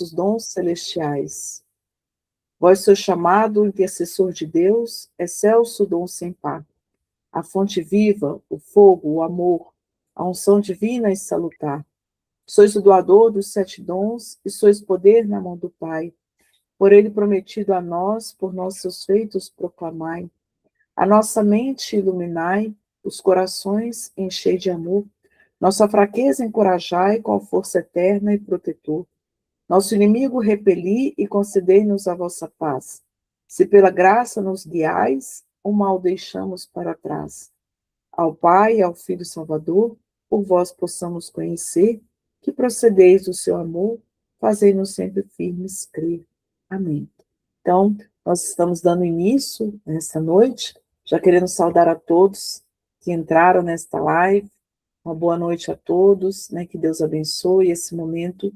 os dons celestiais. Vós sois chamado, intercessor de Deus, excelso dom sem par. A fonte viva, o fogo, o amor, a unção divina e salutar. Sois o doador dos 7 dons e sois poder na mão do Pai. Por ele prometido a nós, por nossos feitos proclamai. A nossa mente iluminai, os corações enchei de amor. Nossa fraqueza encorajai, qual força eterna e protetor. Nosso inimigo repeli e concedei-nos a vossa paz. Se pela graça nos guiais, o mal deixamos para trás. Ao Pai e ao Filho Salvador, por vós possamos conhecer, que procedeis do seu amor, fazei-nos sempre firmes crer. Amém. Então, nós estamos dando início nesta noite, já querendo saudar a todos que entraram nesta live. Uma boa noite a todos, né? Que Deus abençoe esse momento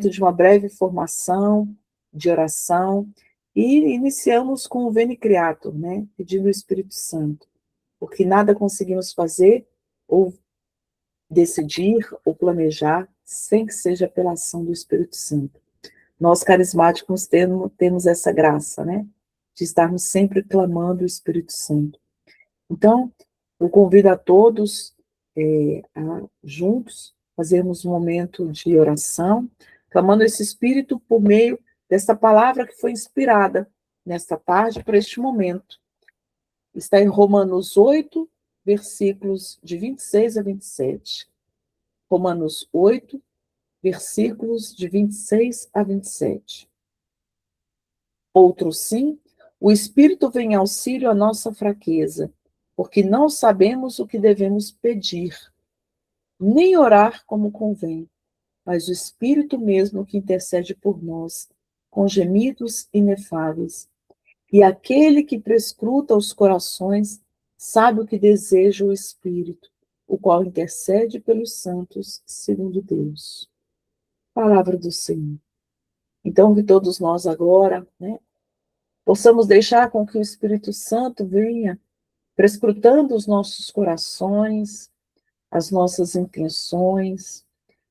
de uma breve formação, de oração, e iniciamos com o Veni Creator, né? Pedindo o Espírito Santo, porque nada conseguimos fazer, ou decidir, ou planejar, sem que seja pela ação do Espírito Santo. Nós, carismáticos, temos essa graça, né? De estarmos sempre clamando o Espírito Santo. Então, eu convido a todos a juntos fazermos um momento de oração, clamando esse Espírito por meio dessa palavra que foi inspirada nesta tarde para este momento. Está em Romanos 8, versículos de 26 a 27. Romanos 8, versículos de 26 a 27. Outro sim, o Espírito vem em auxílio à nossa fraqueza, porque não sabemos o que devemos pedir, nem orar como convém, mas o Espírito mesmo que intercede por nós, com gemidos inefáveis. E aquele que prescruta os corações sabe o que deseja o Espírito, o qual intercede pelos santos segundo Deus. Palavra do Senhor. Então, que todos nós agora, né, possamos deixar com que o Espírito Santo venha prescrutando os nossos corações, as nossas intenções,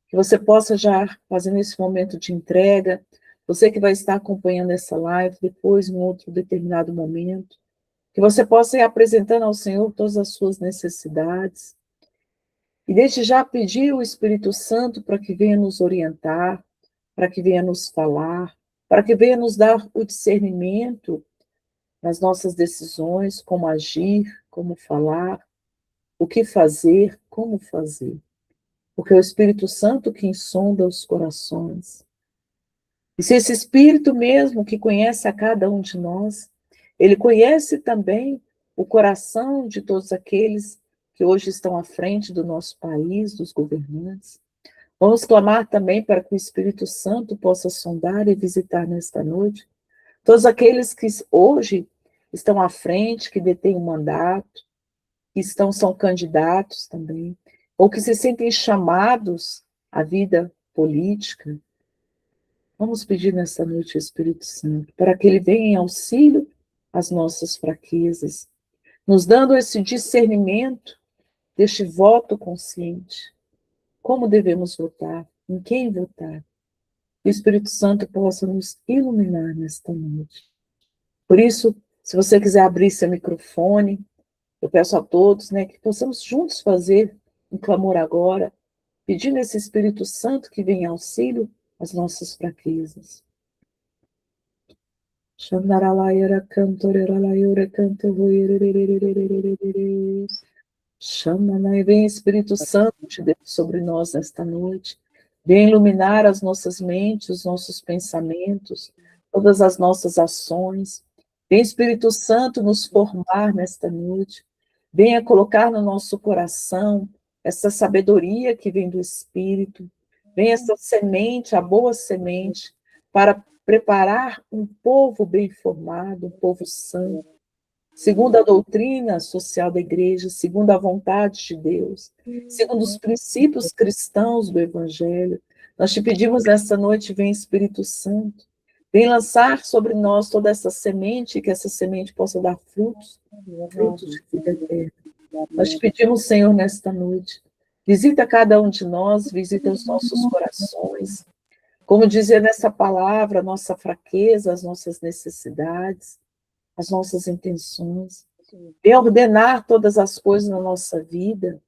que você possa já fazer nesse momento de entrega, você que vai estar acompanhando essa live depois, em outro determinado momento, que você possa ir apresentando ao Senhor todas as suas necessidades, e desde já pedir o Espírito Santo para que venha nos orientar, para que venha nos falar, para que venha nos dar o discernimento nas nossas decisões, como agir, como falar, o que fazer, como fazer. Porque é o Espírito Santo que insonda os corações. E se esse Espírito mesmo que conhece a cada um de nós, ele conhece também o coração de todos aqueles que hoje estão à frente do nosso país, dos governantes. Vamos clamar também para que o Espírito Santo possa sondar e visitar nesta noite todos aqueles que hoje estão à frente, que detêm o mandato, que são candidatos também, ou que se sentem chamados à vida política. Vamos pedir nesta noite ao Espírito Santo, para que ele venha em auxílio às nossas fraquezas, nos dando esse discernimento deste voto consciente. Como devemos votar? Em quem votar? Que o Espírito Santo possa nos iluminar nesta noite. Por isso, se você quiser abrir seu microfone, eu peço a todos, né, que possamos juntos fazer um clamor agora, pedindo esse Espírito Santo que venha em auxílio às nossas fraquezas. Chama, e vem Espírito Santo de Deus sobre nós nesta noite. Vem iluminar as nossas mentes, os nossos pensamentos, todas as nossas ações. Vem Espírito Santo nos formar nesta noite. Venha colocar no nosso coração essa sabedoria que vem do Espírito. Vem essa semente, a boa semente, para preparar um povo bem formado, um povo santo, segundo a doutrina social da igreja, segundo a vontade de Deus, segundo os princípios cristãos do Evangelho. Nós te pedimos nesta noite, vem Espírito Santo, vem lançar sobre nós toda essa semente, que essa semente possa dar frutos, frutos de vida eterna. Nós te pedimos, Senhor, nesta noite, visita cada um de nós, visita os nossos corações, Como dizia nessa palavra, a nossa fraqueza, as nossas necessidades, as nossas intenções. Vem ordenar todas as coisas na nossa vida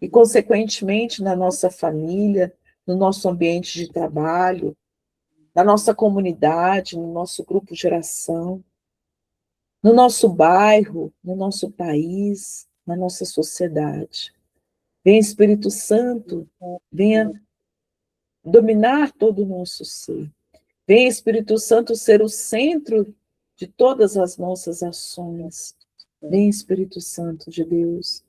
e, consequentemente, na nossa família, no nosso ambiente de trabalho, na nossa comunidade, no nosso grupo de oração, no nosso bairro, no nosso país, na nossa sociedade. Vem, Espírito Santo, venha dominar todo o nosso ser. Vem, Espírito Santo, ser o centro de todas as nossas ações. Vem, Espírito Santo de Deus.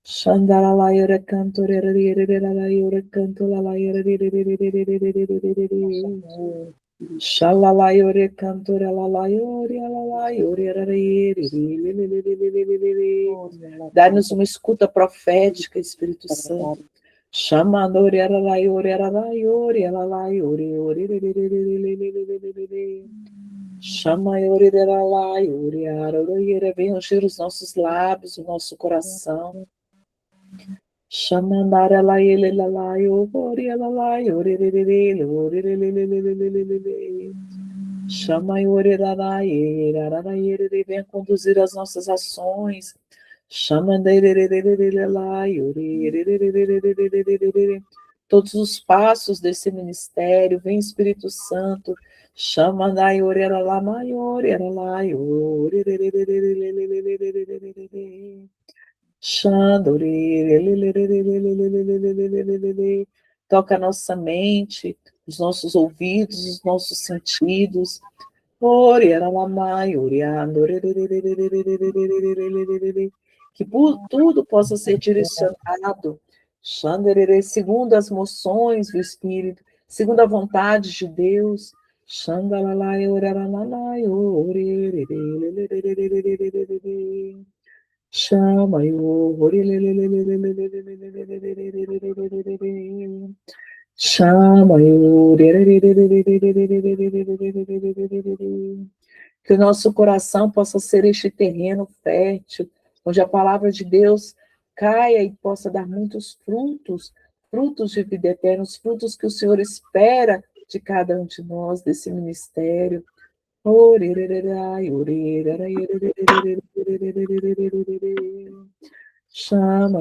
Xandaralaira cantorera canto Xalalayore cantora lalayore alalayore. Dá-nos uma escuta profética, Espírito Santo. Chamandore alalayore alalayore alalayore. Chamaiore alalayore alalayore. Venha ungir os nossos lábios, o nosso coração. Chamandara la ele la la yo ori la la yo re re re re ori re re re re re re re re. Chama ori la la ye la la ye re re. Venha conduzir as nossas ações. Chama re re re re re re la ori re re re re re re re re re. Todos os passos desse ministério, vem Espírito Santo. Chama da ori la la maior la la ori re re re re re re re re re re re. Toca a nossa mente, os nossos ouvidos, os nossos sentidos. Que tudo possa ser direcionado, segundo as moções do Espírito, segundo a vontade de Deus. Chama eu chama eu que o nosso coração possa ser este terreno fértil, onde a palavra de Deus caia e possa dar muitos frutos, frutos de vida eterna, os frutos que o Senhor espera de cada um de nós, desse ministério. Chama Chama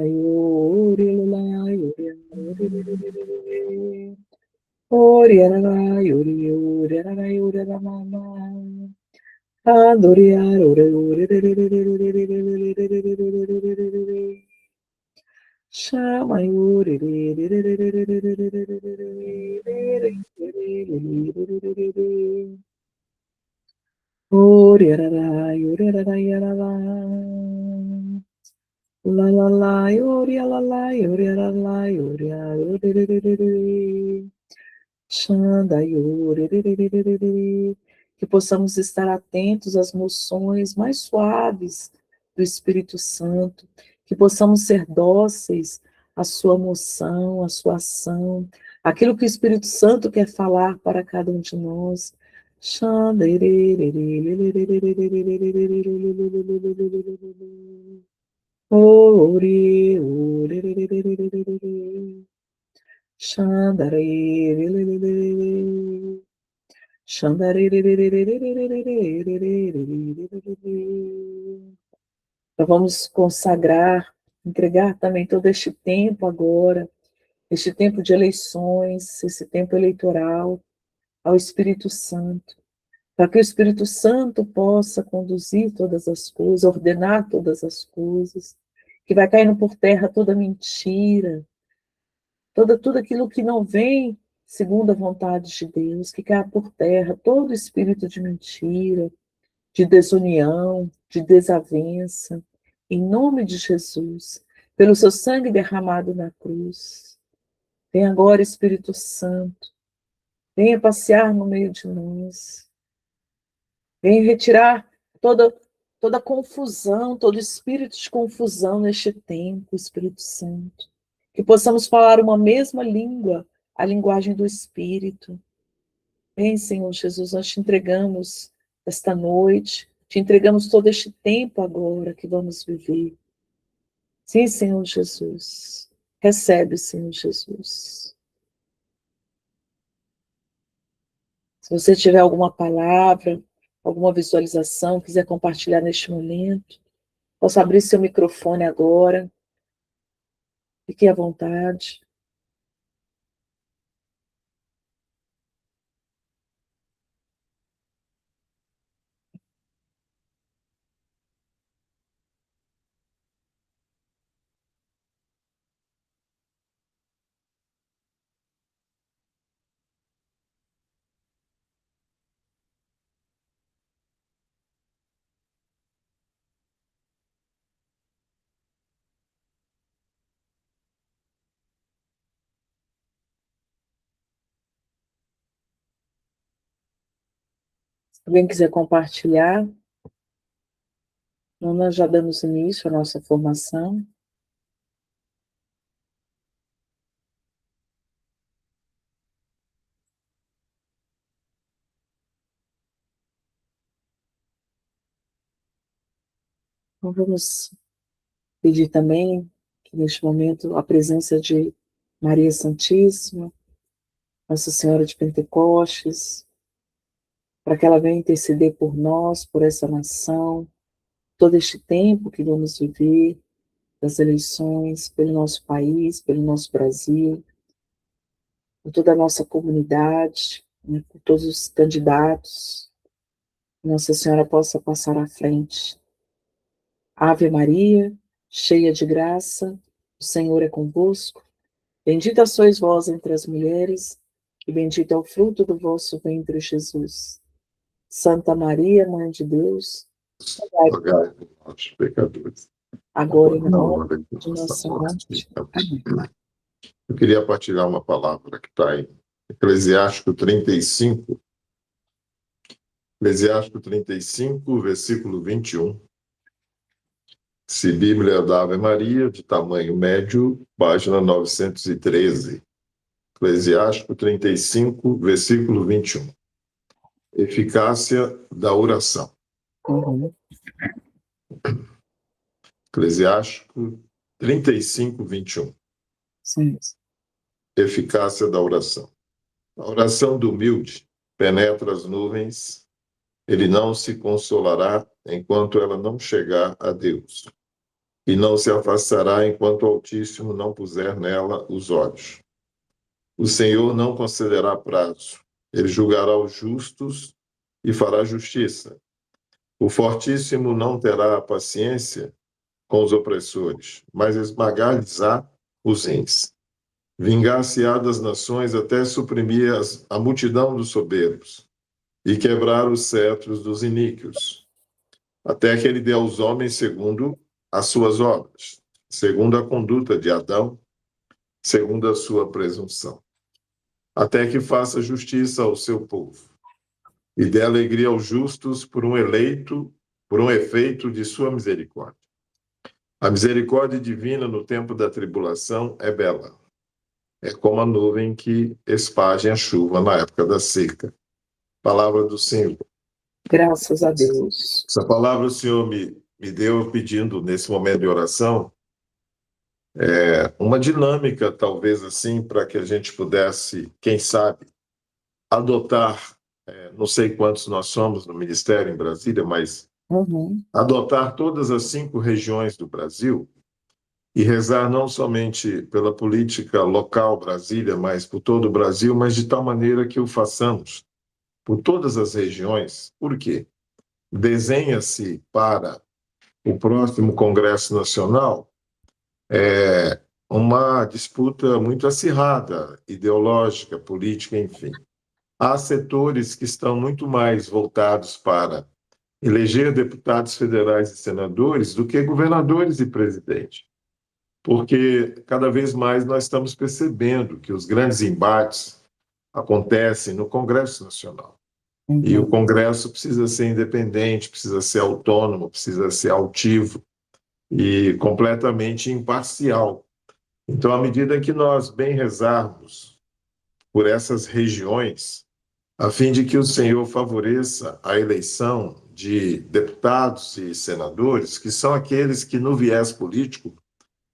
La la la, yoria la la, yoria la la, yoria, Xanda, yoria, que possamos estar atentos às moções mais suaves do Espírito Santo, que possamos ser dóceis à sua moção, à sua ação, aquilo que o Espírito Santo quer falar para cada um de nós. Xanda, Ori, ori, Xandare, Xandare. Então vamos consagrar, entregar também todo este tempo agora, este tempo de eleições, esse tempo eleitoral, ao Espírito Santo, para que o Espírito Santo possa conduzir todas as coisas, ordenar todas as coisas, que vai caindo por terra toda mentira, tudo aquilo que não vem segundo a vontade de Deus, que caia por terra todo espírito de mentira, de desunião, de desavença, em nome de Jesus, pelo seu sangue derramado na cruz. Vem agora, Espírito Santo, venha passear no meio de nós, venha retirar toda confusão, todo espírito de confusão neste tempo, Espírito Santo. Que possamos falar uma mesma língua, a linguagem do Espírito. Vem, Senhor Jesus, nós te entregamos esta noite, te entregamos todo este tempo agora que vamos viver. Sim, Senhor Jesus. Recebe, Senhor Jesus. Se você tiver alguma palavra, alguma visualização, quiser compartilhar neste momento, posso abrir seu microfone agora. Fique à vontade. Se alguém quiser compartilhar, nós já damos início à nossa formação. Então, vamos pedir também que neste momento a presença de Maria Santíssima, Nossa Senhora de Pentecostes, para que ela venha interceder por nós, por essa nação, todo este tempo que vamos viver, das eleições, pelo nosso país, pelo nosso Brasil, por toda a nossa comunidade, né, por todos os candidatos, que Nossa Senhora possa passar à frente. Ave Maria, cheia de graça, o Senhor é convosco. Bendita sois vós entre as mulheres, e bendito é o fruto do vosso ventre, Jesus. Santa Maria, Mãe de Deus, Rogai por nós, pecadores, agora e agora na na hora hora de de nossa nossa morte. morte. Amém. Eu queria partilhar uma palavra que está em Eclesiástico 35, Eclesiástico 35, versículo 21. Se Bíblia da Ave Maria, de tamanho médio, página 913. Eclesiástico 35, versículo 21. Eficácia da oração. Uhum. Eclesiástico 35, 21. Sim. Eficácia da oração. A oração do humilde penetra as nuvens, ele não se consolará enquanto ela não chegar a Deus, e não se afastará enquanto o Altíssimo não puser nela os olhos. O Senhor não concederá prazo, ele julgará os justos e fará justiça. O Fortíssimo não terá paciência com os opressores, mas esmagar-lhes-á os rins. Vingar-se-á das nações até suprimir a multidão dos soberbos e quebrar os cetros dos iníquos, até que ele dê aos homens segundo as suas obras, segundo a conduta de Adão, segundo a sua presunção, até que faça justiça ao seu povo e dê alegria aos justos por um efeito de sua misericórdia. A misericórdia divina no tempo da tribulação é bela. É como a nuvem que esparge a chuva na época da seca. Palavra do Senhor. Graças a Deus. Essa palavra o Senhor me deu pedindo, nesse momento de oração, uma dinâmica, talvez assim, para que a gente pudesse, quem sabe, adotar, não sei quantos nós somos no Ministério em Brasília, mas adotar todas as 5 regiões do Brasil e rezar não somente pela política local Brasília, mas por todo o Brasil, mas de tal maneira que o façamos por todas as regiões. Por quê? Desenha-se para o próximo Congresso Nacional uma disputa muito acirrada, ideológica, política, enfim. Há setores que estão muito mais voltados para eleger deputados federais e senadores do que governadores e presidentes, porque cada vez mais nós estamos percebendo que os grandes embates acontecem no Congresso Nacional. E o Congresso precisa ser independente, precisa ser autônomo, precisa ser altivo e completamente imparcial. Então, à medida que nós bem rezarmos por essas regiões, a fim de que o Senhor favoreça a eleição de deputados e senadores, que são aqueles que, no viés político,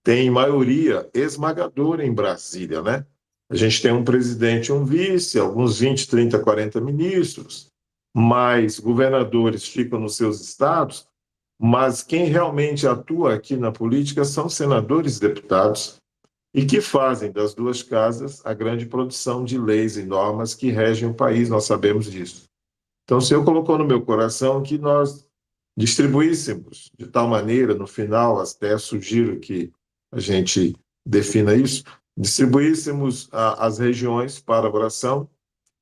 têm maioria esmagadora em Brasília, né? A gente tem um presidente e um vice, alguns 20, 30, 40 ministros, mais governadores ficam nos seus estados, mas quem realmente atua aqui na política são senadores e deputados, e que fazem das duas casas a grande produção de leis e normas que regem o país, nós sabemos disso. Então, o Senhor colocou no meu coração que nós distribuíssemos de tal maneira, no final, até sugiro que a gente defina isso, distribuíssemos as regiões para a oração,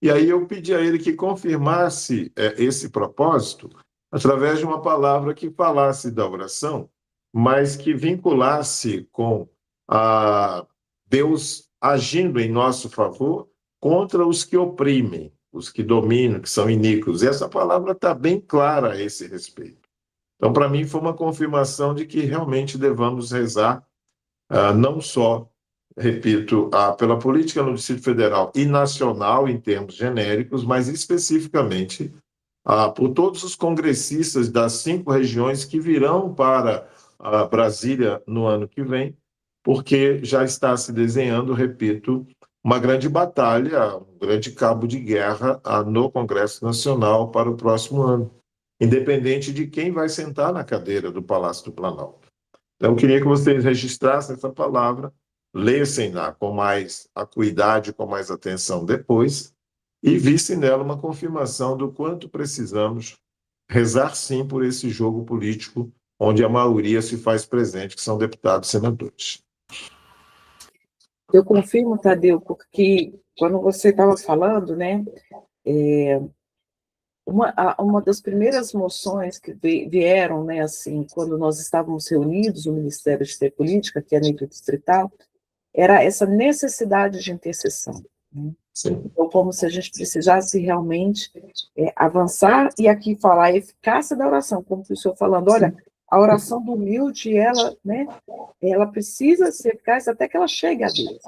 e aí eu pedi a ele que confirmasse esse propósito através de uma palavra que falasse da oração, mas que vinculasse com a Deus agindo em nosso favor contra os que oprimem, os que dominam, que são iníquos. E essa palavra está bem clara a esse respeito. Então, para mim, foi uma confirmação de que realmente devamos rezar, não só, repito, pela política no Distrito Federal e nacional, em termos genéricos, mas especificamente por todos os congressistas das 5 regiões que virão para Brasília no ano que vem, porque já está se desenhando, repito, uma grande batalha, um grande cabo de guerra no Congresso Nacional para o próximo ano, independente de quem vai sentar na cadeira do Palácio do Planalto. Então, eu queria que vocês registrassem essa palavra, lessem-na com mais acuidade, com mais atenção depois, e vissem nela uma confirmação do quanto precisamos rezar sim por esse jogo político, onde a maioria se faz presente, que são deputados e senadores. Eu confirmo, Tadeu, porque quando você estava falando, né, uma das primeiras moções que vieram, né, assim, quando nós estávamos reunidos, o Ministério de Política, que é a nível distrital, era essa necessidade de intercessão. Né? Então, como se a gente precisasse realmente avançar e aqui falar a eficácia da oração, como o senhor falando, olha, a oração do humilde, ela, né, ela precisa ser eficaz até que ela chegue a Deus.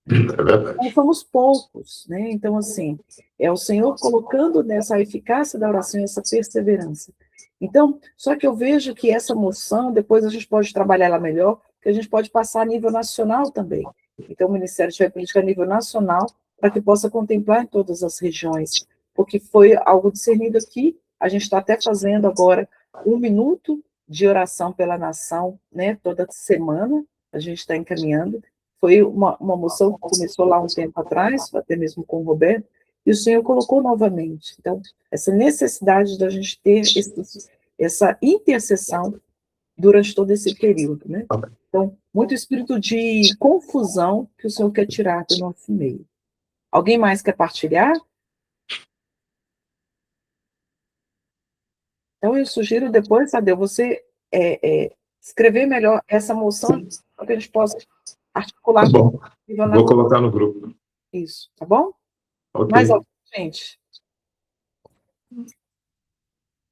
É verdade. Nós somos poucos, né? Então, assim, é o Senhor colocando nessa eficácia da oração, essa perseverança. Então, só que eu vejo que essa moção, depois a gente pode trabalhar ela melhor, que a gente pode passar a nível nacional também. Então, o Ministério de Política a nível nacional, para que possa contemplar em todas as regiões, porque foi algo discernido aqui, a gente está até fazendo agora 1 minuto de oração pela nação, né? Toda semana, a gente está encaminhando. Foi uma moção que começou lá um tempo atrás, até mesmo com o Roberto, e o Senhor colocou novamente. Então, essa necessidade da gente ter essa intercessão durante todo esse período, né? Então, muito espírito de confusão que o Senhor quer tirar do nosso meio. Alguém mais quer partilhar? Então, eu sugiro depois, Tadeu, você escrever melhor essa moção para que a gente possa articular. Tá bom. Vou colocar no grupo. Isso, tá bom? Okay. Mais alguém, gente?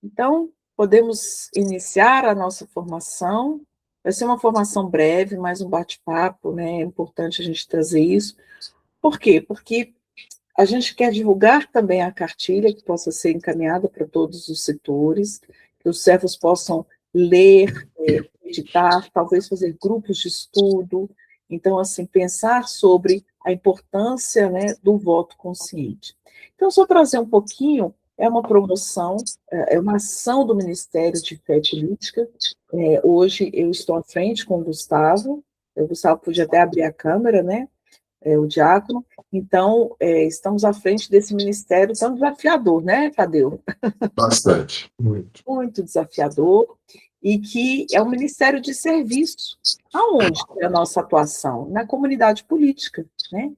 Então, podemos iniciar a nossa formação. Vai ser uma formação breve, mais um bate-papo, né? É importante a gente trazer isso. Por quê? Porque a gente quer divulgar também a cartilha, que possa ser encaminhada para todos os setores, que os servos possam ler, editar, talvez fazer grupos de estudo. Então, assim, pensar sobre a importância, né, do voto consciente. Então, só trazer um pouquinho, é uma promoção, é uma ação do Ministério de Fé e Política. Hoje eu estou à frente com o Gustavo podia até abrir a câmera, né, o diácono. Então, estamos à frente desse ministério tão desafiador, né, Tadeu? Bastante, muito. Muito desafiador, e que é um ministério de serviço. Aonde é a nossa atuação? Na comunidade política, né?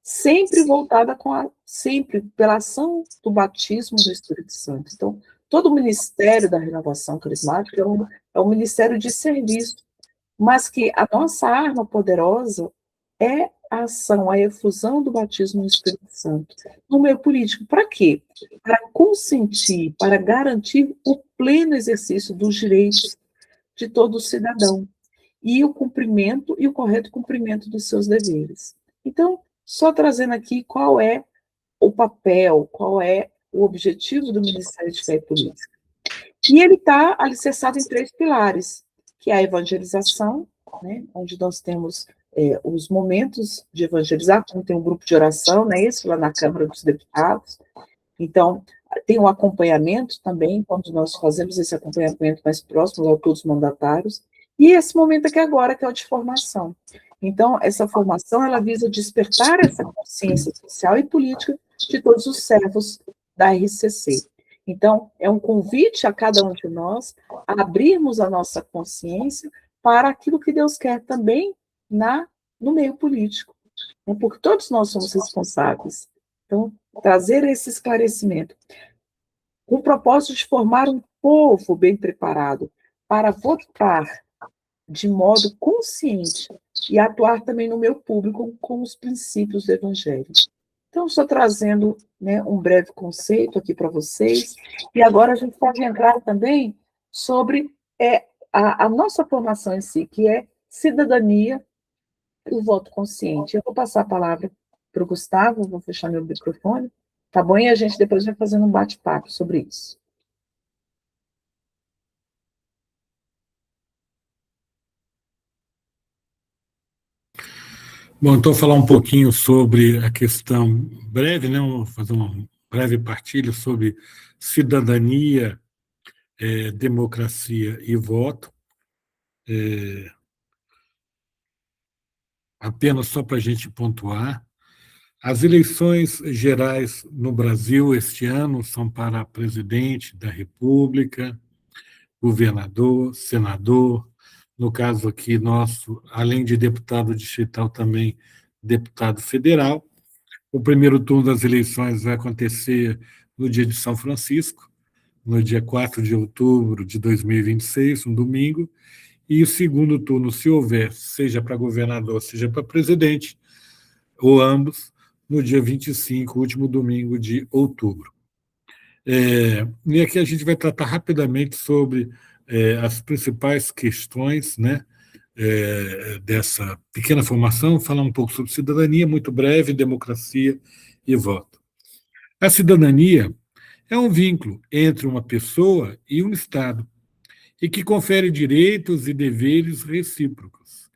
Sempre voltada sempre pela ação do batismo do Espírito Santo. Então, todo o ministério da renovação carismática é um ministério de serviço, mas que a nossa arma poderosa é a ação, a efusão do batismo no Espírito Santo no meio político. Para quê? Para consentir, para garantir o pleno exercício dos direitos de todo cidadão e o cumprimento e o correto cumprimento dos seus deveres. Então, só trazendo aqui qual é o papel, qual é o objetivo do Ministério de Fé e Política. E ele está alicerçado em 3 pilares, que é a evangelização, né, onde nós temos os momentos de evangelizar, como tem um grupo de oração, né, isso lá na Câmara dos Deputados. Então, tem um acompanhamento também, quando nós fazemos esse acompanhamento mais próximo a todos os mandatários, e esse momento aqui agora, que é o de formação. Então, essa formação, ela visa despertar essa consciência social e política de todos os servos da RCC. Então, é um convite a cada um de nós a abrirmos a nossa consciência para aquilo que Deus quer também no meio político, né? Porque todos nós somos responsáveis. Então, trazer esse esclarecimento, com o propósito de formar um povo bem preparado para votar de modo consciente e atuar também no meu público com os princípios do Evangelho. Então, estou trazendo, né, um breve conceito aqui para vocês, e agora a gente pode entrar também sobre a nossa formação em si, que é cidadania e o voto consciente. Eu vou passar a palavra para o Gustavo, vou fechar meu microfone, tá bom? E a gente depois vai fazendo um bate-papo sobre isso. Bom, então falar um pouquinho sobre a questão breve, né? Vou fazer uma breve partilha sobre cidadania, democracia e voto. Apenas só para a gente pontuar, as eleições gerais no Brasil este ano são para presidente da República, governador, senador, no caso aqui nosso, além de deputado distrital, também deputado federal. O primeiro turno das eleições vai acontecer no dia de São Francisco, no dia 4 de outubro de 2026, um domingo, e o segundo turno, se houver, seja para governador, seja para presidente, ou ambos, no dia 25, último domingo de outubro. E aqui a gente vai tratar rapidamente sobre as principais questões, né, dessa pequena formação, falar um pouco sobre cidadania, muito breve, democracia e voto. A cidadania é um vínculo entre uma pessoa e um Estado, e que confere direitos e deveres recíprocos.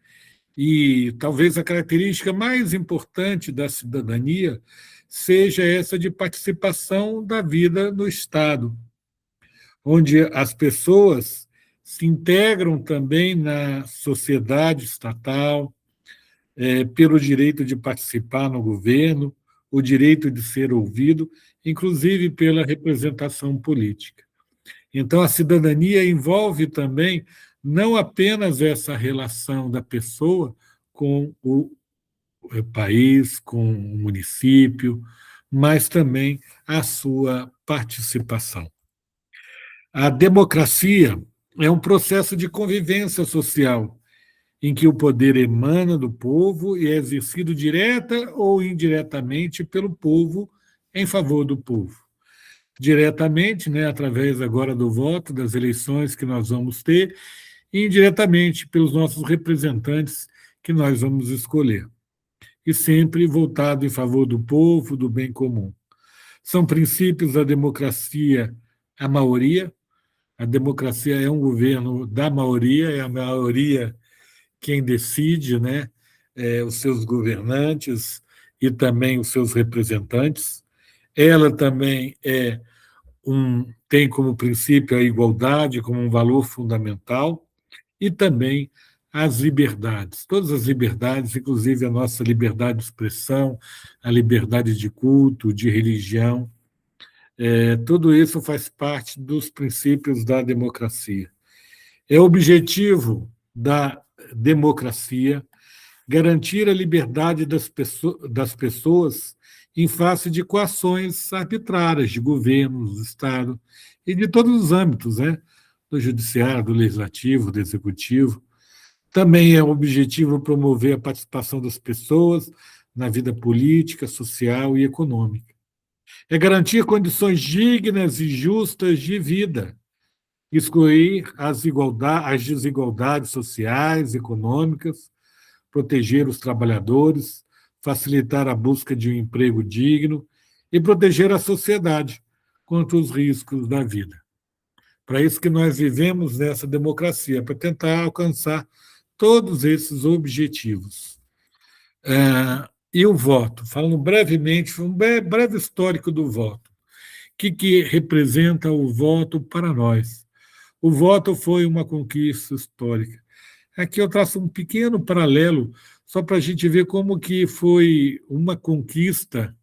E talvez a característica mais importante da cidadania seja essa de participação da vida no Estado, onde as pessoas se integram também na sociedade estatal, pelo direito de participar no governo, o direito de ser ouvido, inclusive pela representação política. Então, a cidadania envolve também não apenas essa relação da pessoa com o país, com o município, mas também a sua participação. A democracia é um processo de convivência social, em que o poder emana do povo e é exercido direta ou indiretamente pelo povo em favor do povo. Diretamente, né, através agora do voto, das eleições que nós vamos ter, e indiretamente pelos nossos representantes que nós vamos escolher. E sempre voltado em favor do povo, do bem comum. São princípios da democracia a maioria. A democracia é um governo da maioria, é a maioria quem decide, né, os seus governantes e também os seus representantes. Ela também tem como princípio a igualdade como um valor fundamental e também as liberdades, todas as liberdades, inclusive a nossa liberdade de expressão, a liberdade de culto, de religião, tudo isso faz parte dos princípios da democracia. É objetivo da democracia garantir a liberdade das pessoas em face de coações arbitrárias de governos, do Estado e de todos os âmbitos, né? Do judiciário, do legislativo, do executivo. Também é objetivo promover a participação das pessoas na vida política, social e econômica. É garantir condições dignas e justas de vida, excluir as desigualdades sociais, econômicas, proteger os trabalhadores, facilitar a busca de um emprego digno e proteger a sociedade contra os riscos da vida. Para isso que nós vivemos nessa democracia, para tentar alcançar todos esses objetivos. E o voto, falando brevemente, um breve histórico do voto. O que representa o voto para nós? O voto foi uma conquista histórica. Aqui eu traço um pequeno paralelo, só para a gente ver como que foi uma conquista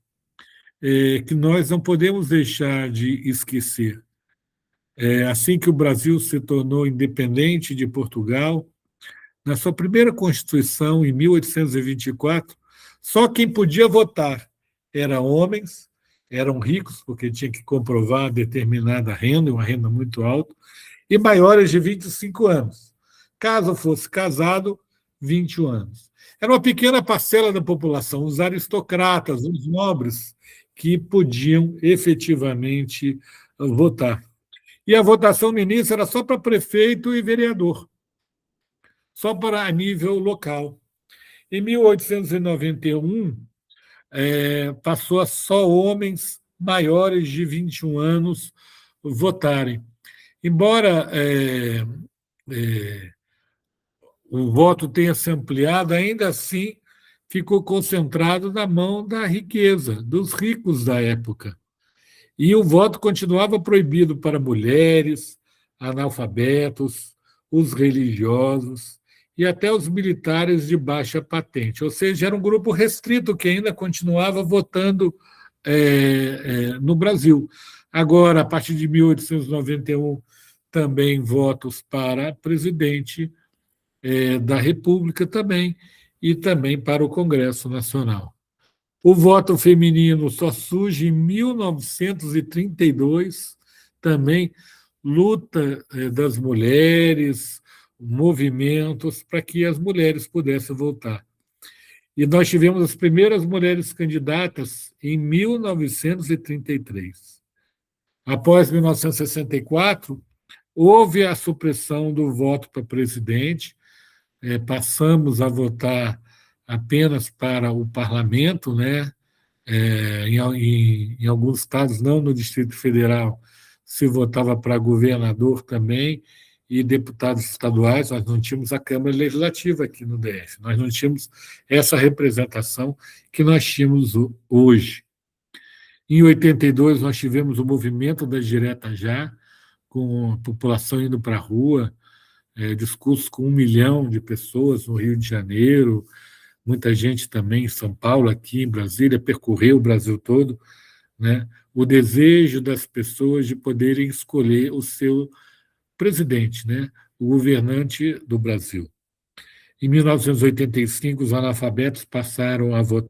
que nós não podemos deixar de esquecer. Assim que o Brasil se tornou independente de Portugal, na sua primeira Constituição, em 1824, só quem podia votar eram homens, eram ricos, porque tinha que comprovar determinada renda, uma renda muito alta, e maiores de 25 anos. Caso fosse casado, 21 anos. Era uma pequena parcela da população, os aristocratas, os nobres, que podiam efetivamente votar. E a votação no início era só para prefeito e vereador, só para a nível local. Em 1891, passou a só homens maiores de 21 anos votarem. Embora o voto tenha se ampliado, ainda assim ficou concentrado na mão da riqueza, dos ricos da época. E o voto continuava proibido para mulheres, analfabetos, os religiosos e até os militares de baixa patente. Ou seja, era um grupo restrito que ainda continuava votando no Brasil. Agora, a partir de 1891, também votos para presidente da República também, e também para o Congresso Nacional. O voto feminino só surge em 1932, também luta das mulheres, movimentos para que as mulheres pudessem votar. E nós tivemos as primeiras mulheres candidatas em 1933. Após 1964, houve a supressão do voto para presidente, passamos a votar apenas para o parlamento, né? Em alguns estados, não no Distrito Federal, se votava para governador também e deputados estaduais. Nós não tínhamos a Câmara Legislativa aqui no DF, nós não tínhamos essa representação que nós tínhamos hoje. Em 82, nós tivemos o movimento das Diretas Já, com a população indo para a rua, discursos com 1 milhão de pessoas no Rio de Janeiro, muita gente também em São Paulo, aqui em Brasília, percorreu o Brasil todo, né? O desejo das pessoas de poderem escolher o seu presidente, né? O governante do Brasil. Em 1985, os analfabetos passaram a votar.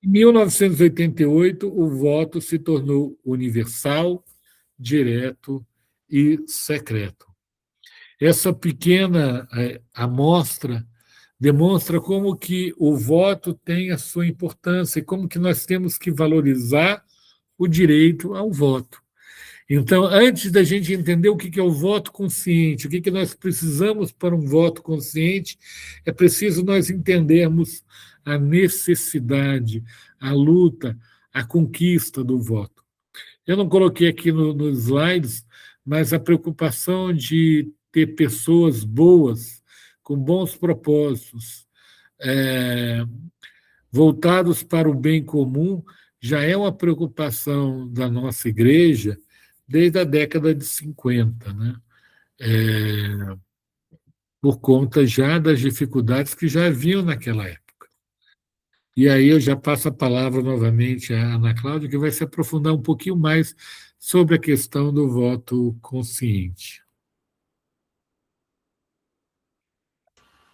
Em 1988, o voto se tornou universal, direto e secreto. Essa pequena amostra demonstra como que o voto tem a sua importância e como que nós temos que valorizar o direito ao voto. Então, antes da gente entender o que é o voto consciente, o que nós precisamos para um voto consciente, é preciso nós entendermos a necessidade, a luta, a conquista do voto. Eu não coloquei aqui nos slides, mas a preocupação de ter pessoas boas, com bons propósitos, voltados para o bem comum, já é uma preocupação da nossa igreja desde a década de 50, né? Por conta já das dificuldades que já haviam naquela época. E aí eu já passo a palavra novamente à Ana Cláudia, que vai se aprofundar um pouquinho mais sobre a questão do voto consciente.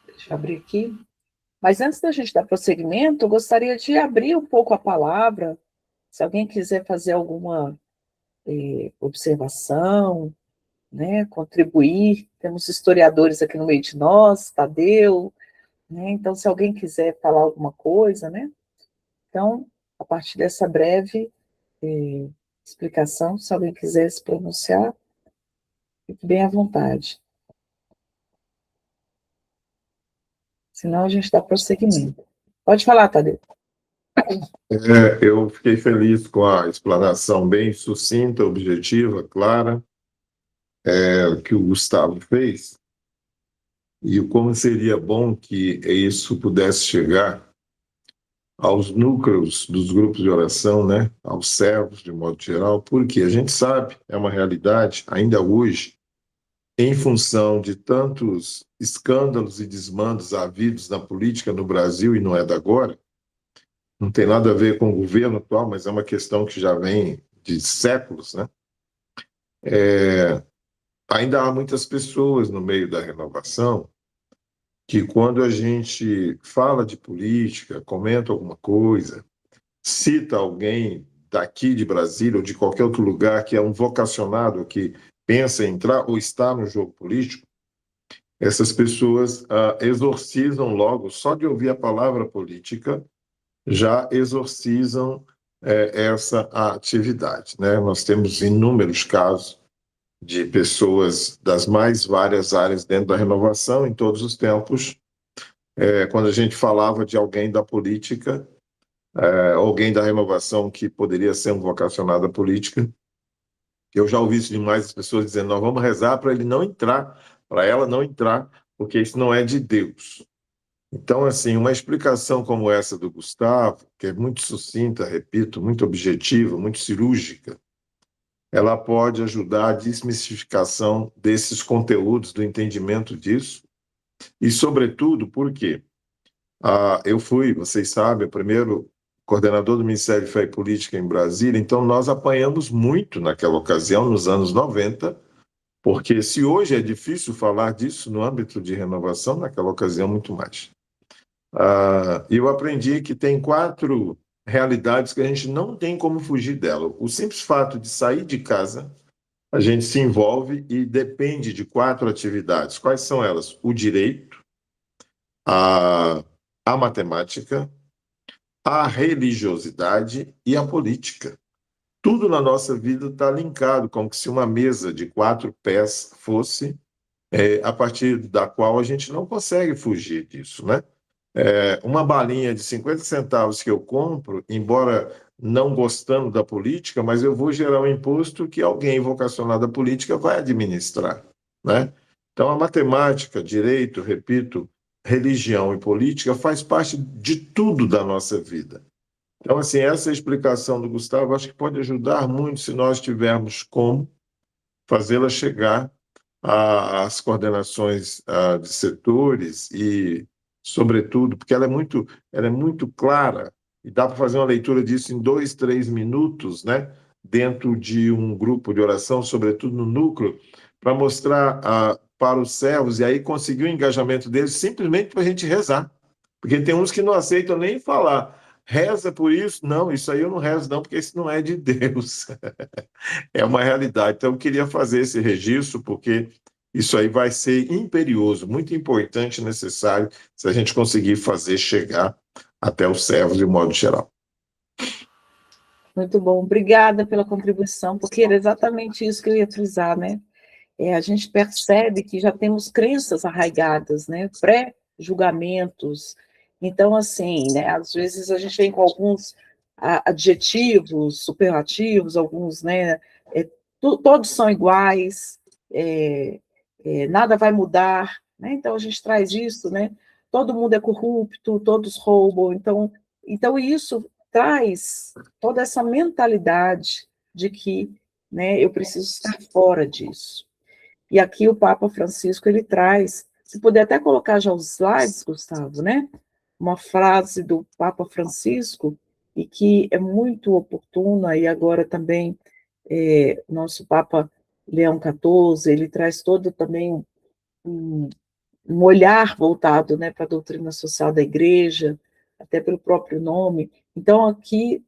Deixa eu abrir aqui. Mas antes da gente dar prosseguimento, eu gostaria de abrir um pouco a palavra, se alguém quiser fazer alguma observação, né, contribuir. Temos historiadores aqui no meio de nós, Tadeu, né, então se alguém quiser falar alguma coisa, né, então, a partir dessa breve explicação, se alguém quiser se pronunciar, fique bem à vontade. Senão a gente dá prosseguimento. Pode falar, Tadeu. Eu fiquei feliz com a explanação bem sucinta, objetiva, clara, que o Gustavo fez, e como seria bom que isso pudesse chegar aos núcleos dos grupos de oração, né, aos servos, de modo geral, porque a gente sabe, é uma realidade, ainda hoje, em função de tantos escândalos e desmandos havidos na política no Brasil, e não é da agora, não tem nada a ver com o governo atual, mas é uma questão que já vem de séculos, né? Ainda há muitas pessoas no meio da renovação que, quando a gente fala de política, comenta alguma coisa, cita alguém daqui de Brasília ou de qualquer outro lugar que é um vocacionado, que pensa em entrar ou está no jogo político, essas pessoas exorcizam logo, só de ouvir a palavra política, já exorcizam essa atividade, né? Nós temos inúmeros casos de pessoas das mais várias áreas dentro da renovação, em todos os tempos. Quando a gente falava de alguém da política, alguém da renovação que poderia ser um vocacionado à política, eu já ouvi isso demais, as pessoas dizendo: nós vamos rezar para ele não entrar, para ela não entrar, porque isso não é de Deus. Então, assim, uma explicação como essa do Gustavo, que é muito sucinta, repito, muito objetiva, muito cirúrgica, ela pode ajudar a desmistificação desses conteúdos, do entendimento disso, e, sobretudo, porque eu fui, vocês sabem, o primeiro coordenador do Ministério de Fé e Política em Brasília, então nós apanhamos muito naquela ocasião, nos anos 90, porque se hoje é difícil falar disso no âmbito de renovação, naquela ocasião muito mais. Eu aprendi que tem 4 realidades que a gente não tem como fugir dela. O simples fato de sair de casa, a gente se envolve e depende de 4 atividades. Quais são elas? O direito, a matemática, a religiosidade e a política. Tudo na nossa vida está linkado, como se uma mesa de 4 pés fosse, a partir da qual a gente não consegue fugir disso, né? Uma balinha de 50 centavos que eu compro, embora não gostando da política, mas eu vou gerar um imposto que alguém vocacionado à política vai administrar, né? Então, a matemática, direito, repito, religião e política faz parte de tudo da nossa vida. Então, assim, essa explicação do Gustavo acho que pode ajudar muito se nós tivermos como fazê-la chegar às coordenações de setores e, sobretudo, porque ela é muito clara e dá para fazer uma leitura disso em 2, 3 minutos, né? Dentro de um grupo de oração, sobretudo no núcleo, para mostrar para os servos e aí conseguir o engajamento deles simplesmente para a gente rezar. Porque tem uns que não aceitam nem falar. Reza por isso? Não, isso aí eu não rezo não, porque isso não é de Deus. É uma realidade. Então, eu queria fazer esse registro, porque isso aí vai ser imperioso, muito importante e necessário, se a gente conseguir fazer chegar até os servos de modo geral. Muito bom, obrigada pela contribuição, porque era exatamente isso que eu ia frisar, né? A gente percebe que já temos crenças arraigadas, né? Pré-julgamentos. Então, assim, né? Às vezes a gente vem com alguns adjetivos, superlativos, alguns, né? Todos são iguais, nada vai mudar, né? Então a gente traz isso, né? Todo mundo é corrupto, todos roubam, então isso traz toda essa mentalidade de que, né, eu preciso estar fora disso. E aqui o Papa Francisco, ele traz, se puder até colocar já os slides, Gustavo, né? Uma frase do Papa Francisco, e que é muito oportuna, e agora também nosso Papa Leão XIV, ele traz todo também um olhar voltado, né, para a doutrina social da igreja, até pelo próprio nome. Então, aqui,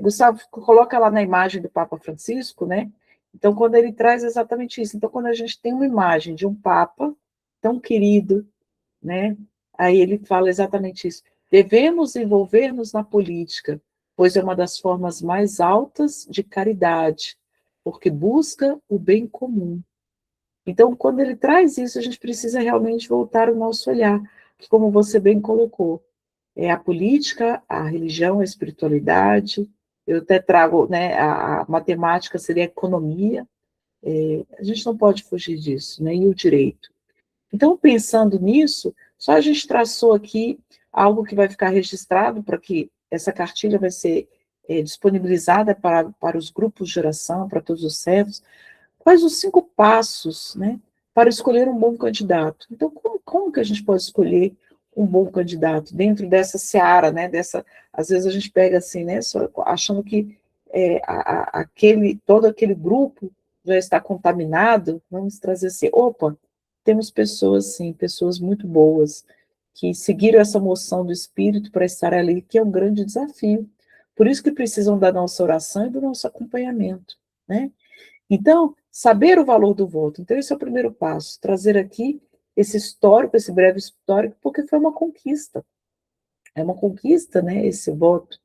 Gustavo, coloca lá na imagem do Papa Francisco, né? Então, quando ele traz exatamente isso. Então, quando a gente tem uma imagem de um Papa tão querido, né? Aí ele fala exatamente isso. Devemos envolver-nos na política, pois é uma das formas mais altas de caridade, porque busca o bem comum. Então, quando ele traz isso, a gente precisa realmente voltar o nosso olhar, que, como você bem colocou, é a política, a religião, a espiritualidade. Eu até trago, né, a matemática seria a economia. A gente não pode fugir disso, né? E o direito. Então, pensando nisso, só a gente traçou aqui algo que vai ficar registrado para que essa cartilha vai ser disponibilizada para os grupos de oração, para todos os servos. Quais os 5 passos, né, para escolher um bom candidato? Então, como que a gente pode escolher um bom candidato dentro dessa seara, né, às vezes a gente pega assim, né, só achando que todo aquele grupo já está contaminado, vamos trazer assim, opa, temos pessoas, sim, pessoas muito boas, que seguiram essa moção do Espírito para estar ali, que é um grande desafio. Por isso que precisam da nossa oração e do nosso acompanhamento, né? Então, saber o valor do voto. Então, esse é o primeiro passo, trazer aqui esse histórico, esse breve histórico, porque foi uma conquista. É uma conquista, né, esse voto.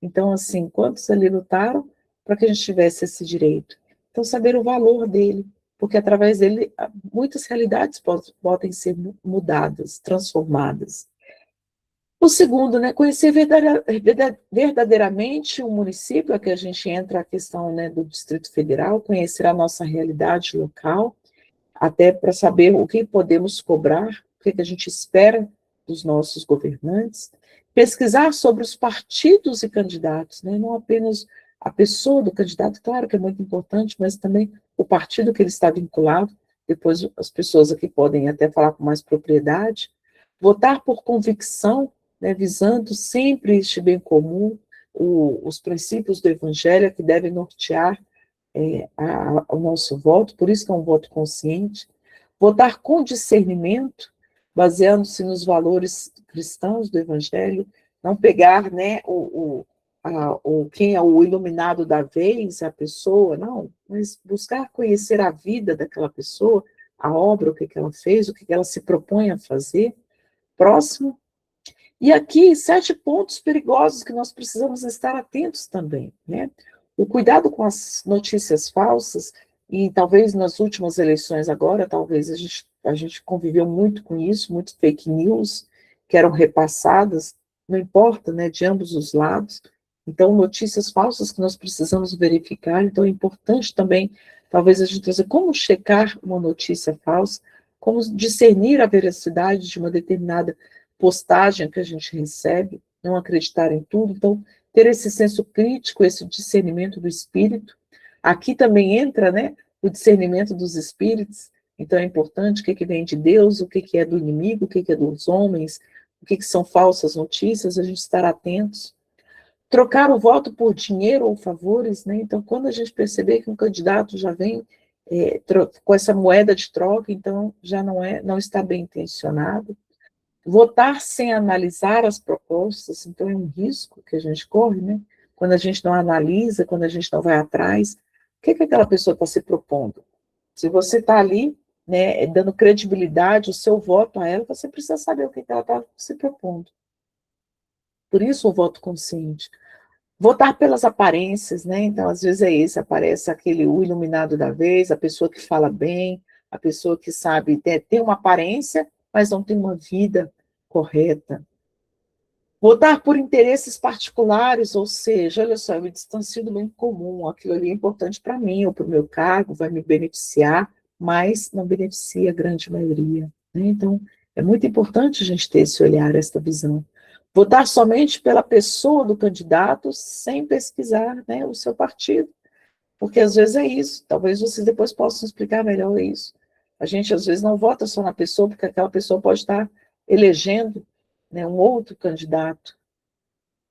Então, assim, quantos ali lutaram para que a gente tivesse esse direito? Então, saber o valor dele, porque através dele muitas realidades podem ser mudadas, transformadas. O segundo, né, conhecer verdadeiramente o município, aqui a gente entra a questão, né, do Distrito Federal, conhecer a nossa realidade local, até para saber o que podemos cobrar, o que a gente espera dos nossos governantes, pesquisar sobre os partidos e candidatos, né, não apenas a pessoa do candidato, claro que é muito importante, mas também o partido que ele está vinculado, depois as pessoas aqui podem até falar com mais propriedade, votar por convicção, né, visando sempre este bem comum, os princípios do Evangelho que devem nortear o nosso voto, por isso que é um voto consciente, votar com discernimento, baseando-se nos valores cristãos do Evangelho, não pegar, né, quem é o iluminado da vez, a pessoa, não, mas buscar conhecer a vida daquela pessoa, a obra, o que ela fez, o que ela se propõe a fazer. Próximo. E aqui, 7 pontos perigosos que nós precisamos estar atentos também, né? O cuidado com as notícias falsas, e talvez nas últimas eleições agora, talvez a gente conviveu muito com isso, muito fake news, que eram repassadas, não importa, né, de ambos os lados. Então, notícias falsas que nós precisamos verificar, então é importante também, talvez a gente trazer como checar uma notícia falsa, como discernir a veracidade de uma determinada postagem que a gente recebe, não acreditar em tudo, então ter esse senso crítico, esse discernimento do espírito. Aqui também entra, né, o discernimento dos espíritos, então é importante o que vem de Deus, o que é do inimigo, o que é dos homens, o que são falsas notícias, a gente estar atentos. Trocar o voto por dinheiro ou favores, né? Então, quando a gente perceber que um candidato já vem com essa moeda de troca, então já não está bem intencionado. Votar sem analisar as propostas, então é um risco que a gente corre, né? Quando a gente não analisa, quando a gente não vai atrás, o que aquela pessoa está se propondo? Se você está ali, né, dando credibilidade, o seu voto a ela, você precisa saber o que ela está se propondo. Por isso o voto consciente. Votar pelas aparências, né? Então, às vezes é esse, aparece o iluminado da vez, a pessoa que fala bem, a pessoa que sabe ter uma aparência, mas não tem uma vida correta. Votar por interesses particulares, ou seja, olha só, eu me distancio do bem comum, aquilo ali é importante para mim, ou para o meu cargo, vai me beneficiar, mas não beneficia a grande maioria, né? Então, é muito importante a gente ter esse olhar, essa visão. Votar somente pela pessoa do candidato, sem pesquisar, né, o seu partido, porque às vezes é isso, talvez vocês depois possam explicar melhor isso. A gente às vezes não vota só na pessoa, porque aquela pessoa pode estar elegendo, né, um outro candidato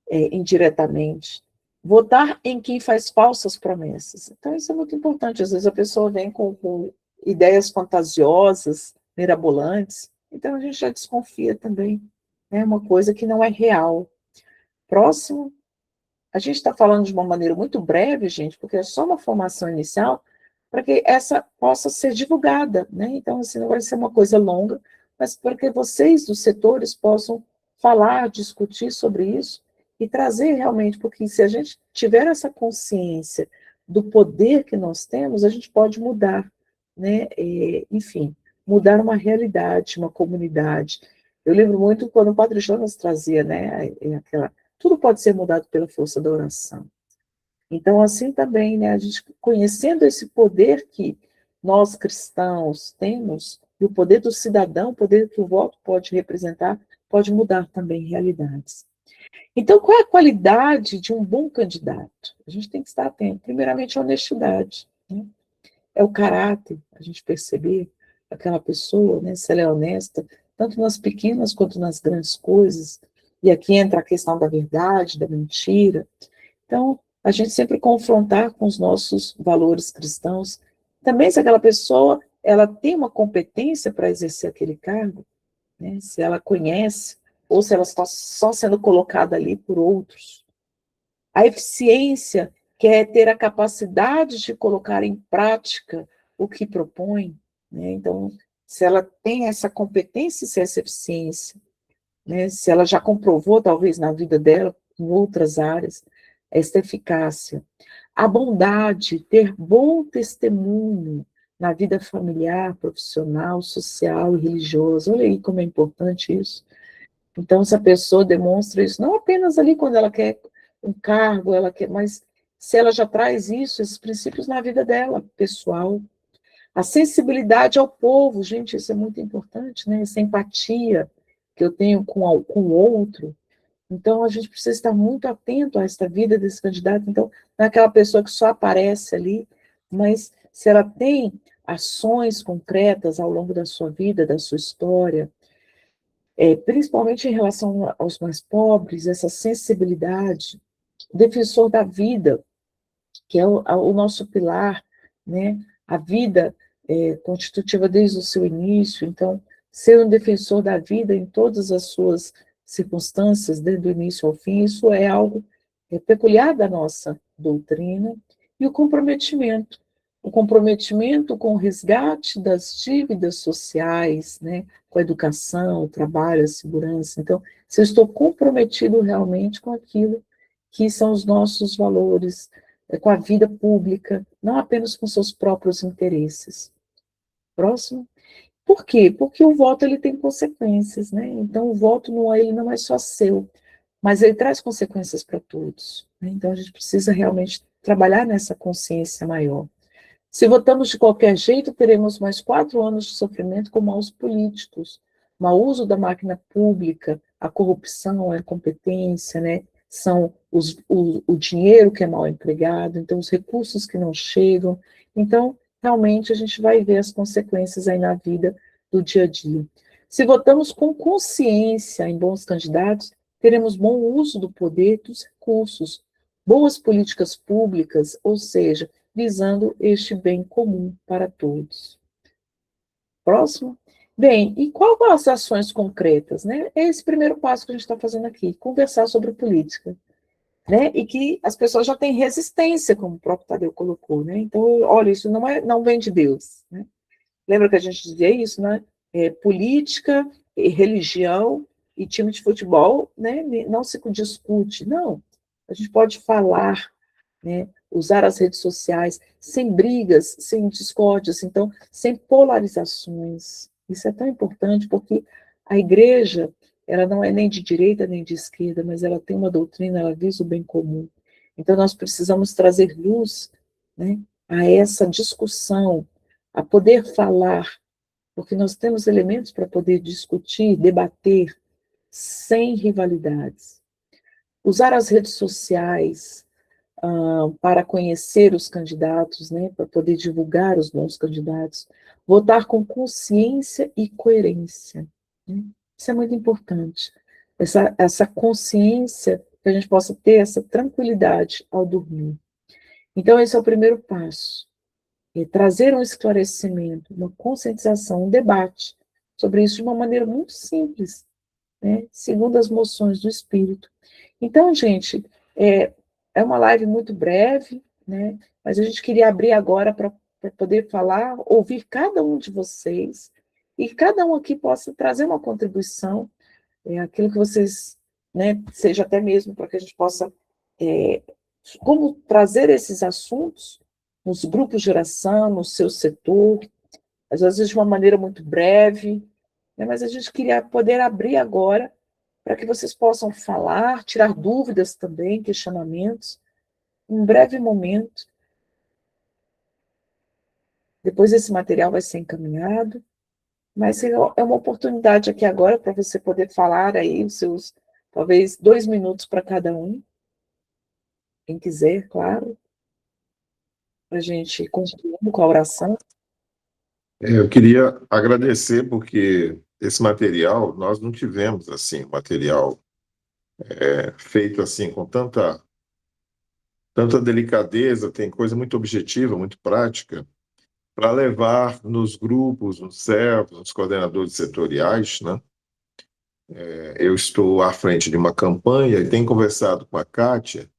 indiretamente. Votar em quem faz falsas promessas. Então isso é muito importante, às vezes a pessoa vem com ideias fantasiosas, mirabolantes, então a gente já desconfia também, é uma coisa que não é real. Próximo. A gente está falando de uma maneira muito breve, gente, porque é só uma formação inicial, para que essa possa ser divulgada, né? Então, assim, não vai ser uma coisa longa, mas para que vocês dos setores possam falar, discutir sobre isso e trazer realmente, porque se a gente tiver essa consciência do poder que nós temos, a gente pode mudar, né? Enfim, mudar uma realidade, uma comunidade. Eu lembro muito quando o Padre Jonas trazia, né, tudo pode ser mudado pela força da oração. Então, assim também, né, a gente conhecendo esse poder que nós cristãos temos, e o poder do cidadão, o poder que o voto pode representar, pode mudar também realidades. Então, qual é a qualidade de um bom candidato? A gente tem que estar atento. Primeiramente, a honestidade, né? É o caráter, a gente perceber aquela pessoa, né, se ela é honesta, tanto nas pequenas quanto nas grandes coisas. E aqui entra a questão da verdade, da mentira. Então, a gente sempre confrontar com os nossos valores cristãos. Também se aquela pessoa ela tem uma competência para exercer aquele cargo, né, se ela conhece, ou se ela está só sendo colocada ali por outros. A eficiência, que é ter a capacidade de colocar em prática o que propõe, né? Então, se ela tem essa competência e essa eficiência, né? Se ela já comprovou, talvez, na vida dela, em outras áreas, essa eficácia. A bondade, ter bom testemunho na vida familiar, profissional, social e religiosa. Olha aí como é importante isso. Então, se a pessoa demonstra isso, não apenas ali quando ela quer um cargo, ela quer, mas se ela já traz isso, esses princípios na vida dela, pessoal. A sensibilidade ao povo, gente, isso é muito importante, né? Essa empatia que eu tenho com o outro. Então, a gente precisa estar muito atento a esta vida desse candidato. Então, não é aquela pessoa que só aparece ali, mas se ela tem ações concretas ao longo da sua vida, da sua história, principalmente em relação aos mais pobres, essa sensibilidade, defensor da vida, que é o nosso pilar, né? A vida constitutiva desde o seu início, então, ser um defensor da vida em todas as suas circunstâncias, desde o início ao fim, isso é algo peculiar da nossa doutrina, e o comprometimento com o resgate das dívidas sociais, né? Com a educação, o trabalho, a segurança. Então, se eu estou comprometido realmente com aquilo que são os nossos valores, com a vida pública, não apenas com seus próprios interesses. Próximo. Por quê? Porque o voto ele tem consequências, né? Então o voto ele não é só seu, mas ele traz consequências para todos, né? Então a gente precisa realmente trabalhar nessa consciência maior. Se votamos de qualquer jeito, teremos mais 4 anos de sofrimento com maus políticos, mau uso da máquina pública, a corrupção, a incompetência, né? São o dinheiro que é mal empregado, então os recursos que não chegam. Então, realmente, a gente vai ver as consequências aí na vida do dia a dia. Se votamos com consciência em bons candidatos, teremos bom uso do poder dos recursos, boas políticas públicas, ou seja, visando este bem comum para todos. Próximo. Bem, e quais são as ações concretas, né? É esse primeiro passo que a gente está fazendo aqui, conversar sobre política, né? E que as pessoas já têm resistência, como o próprio Tadeu colocou, né? Então, olha, isso não vem de Deus, né? Lembra que a gente dizia isso, né? Política, religião e time de futebol, né? Não se discute, não. A gente pode falar, né? Usar as redes sociais sem brigas, sem discórdias, então, sem polarizações. Isso é tão importante porque a igreja, ela não é nem de direita nem de esquerda, mas ela tem uma doutrina, ela visa o bem comum. Então, nós precisamos trazer luz, né, a essa discussão, a poder falar, porque nós temos elementos para poder discutir, debater, sem rivalidades. Usar as redes sociais, para conhecer os candidatos, né, para poder divulgar os bons candidatos, votar com consciência e coerência, né? Isso é muito importante. Essa consciência, que a gente possa ter essa tranquilidade ao dormir. Então, esse é o primeiro passo. Trazer um esclarecimento, uma conscientização, um debate sobre isso de uma maneira muito simples, né, segundo as moções do Espírito. Então, gente, é uma live muito breve, né, mas a gente queria abrir agora para poder falar, ouvir cada um de vocês, e cada um aqui possa trazer uma contribuição, aquilo que vocês, né, seja até mesmo para que a gente possa, como trazer esses assuntos nos grupos de oração, no seu setor, às vezes de uma maneira muito breve, né, mas a gente queria poder abrir agora para que vocês possam falar, tirar dúvidas também, questionamentos, um breve momento. Depois esse material vai ser encaminhado. Mas é uma oportunidade aqui agora para você poder falar aí os seus, talvez, 2 minutos para cada um, quem quiser, claro, para a gente concluir com a oração. Eu queria agradecer porque esse material, nós não tivemos assim, material feito assim com tanta delicadeza, tem coisa muito objetiva, muito prática, para levar nos grupos, nos CEPs, nos coordenadores setoriais, né? Eu estou à frente de uma campanha e tenho conversado com a Kátia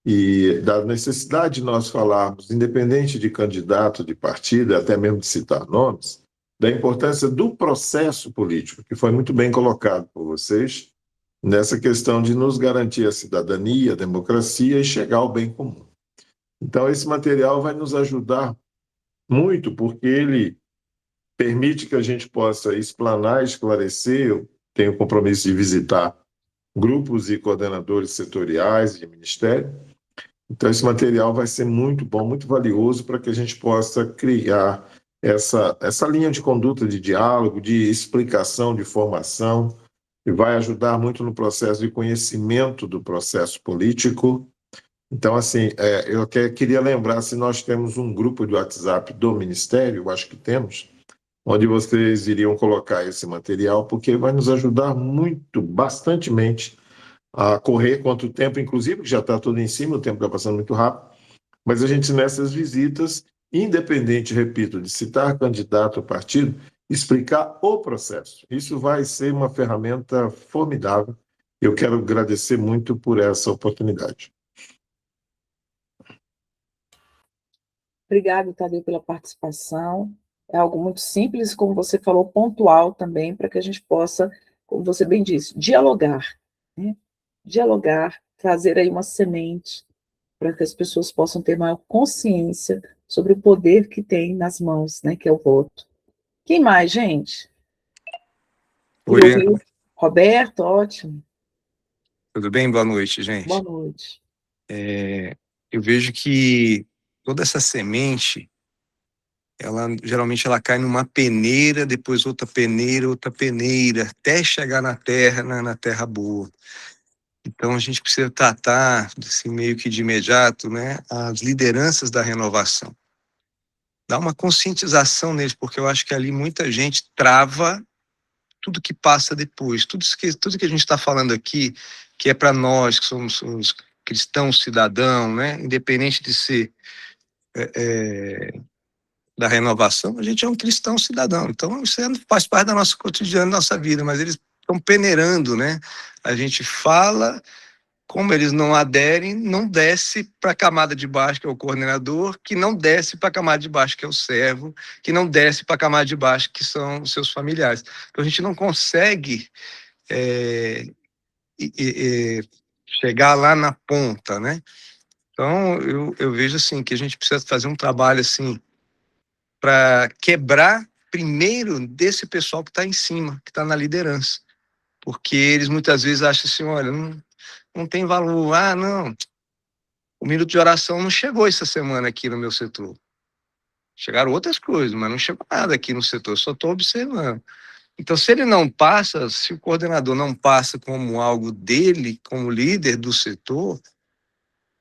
e da necessidade de nós falarmos, independente de candidato, de partido, até mesmo de citar nomes, da importância do processo político, que foi muito bem colocado por vocês, nessa questão de nos garantir a cidadania, a democracia e chegar ao bem comum. Então, esse material vai nos ajudar muito, porque ele permite que a gente possa explanar, esclarecer. Eu tenho o compromisso de visitar grupos e coordenadores setoriais de ministério. Então, esse material vai ser muito bom, muito valioso para que a gente possa criar essa linha de conduta, de diálogo, de explicação, de formação, e vai ajudar muito no processo de conhecimento do processo político. Então, assim, eu queria lembrar se nós temos um grupo de WhatsApp do Ministério, eu acho que temos, onde vocês iriam colocar esse material, porque vai nos ajudar muito, bastantemente, a correr contra o tempo, inclusive, que já está tudo em cima, o tempo está passando muito rápido, mas a gente, nessas visitas, independente, repito, de citar candidato ou partido, explicar o processo. Isso vai ser uma ferramenta formidável. Eu quero agradecer muito por essa oportunidade. Obrigada, Tadeu, pela participação. É algo muito simples, como você falou, pontual também, para que a gente possa, como você bem disse, dialogar, né? Dialogar, trazer aí uma semente para que as pessoas possam ter maior consciência sobre o poder que tem nas mãos, né, que é o voto. Quem mais, gente? Oi, Roberto, ótimo. tudo bem? Boa noite, gente. Boa noite. Eu vejo que toda essa semente, geralmente ela cai numa peneira, depois outra peneira, até chegar na terra, na terra boa. Então a gente precisa tratar, assim, meio que de imediato, né, as lideranças da renovação. Dar uma conscientização neles, porque eu acho que ali muita gente trava tudo que passa depois, tudo que a gente está falando aqui, que é para nós, que somos os cristãos cidadãos, né, independente de ser da renovação, a gente é um cristão cidadão. Então, isso faz parte da nossa cotidiana, da nossa vida, mas eles estão peneirando, né? A gente fala, como eles não aderem, não desce para a camada de baixo, que é o coordenador, que não desce para a camada de baixo, que é o servo, que não desce para a camada de baixo, que são os seus familiares. Então, a gente não consegue chegar lá na ponta, né? Então, eu vejo assim, que a gente precisa fazer um trabalho assim, para quebrar primeiro desse pessoal que está em cima, que está na liderança. Porque eles muitas vezes acham assim, olha, não tem valor. Ah, não, o minuto de oração não chegou essa semana aqui no meu setor. Chegaram outras coisas, mas não chegou nada aqui no setor, só estou observando. Então, se ele não passa, se o coordenador não passa como algo dele, como líder do setor,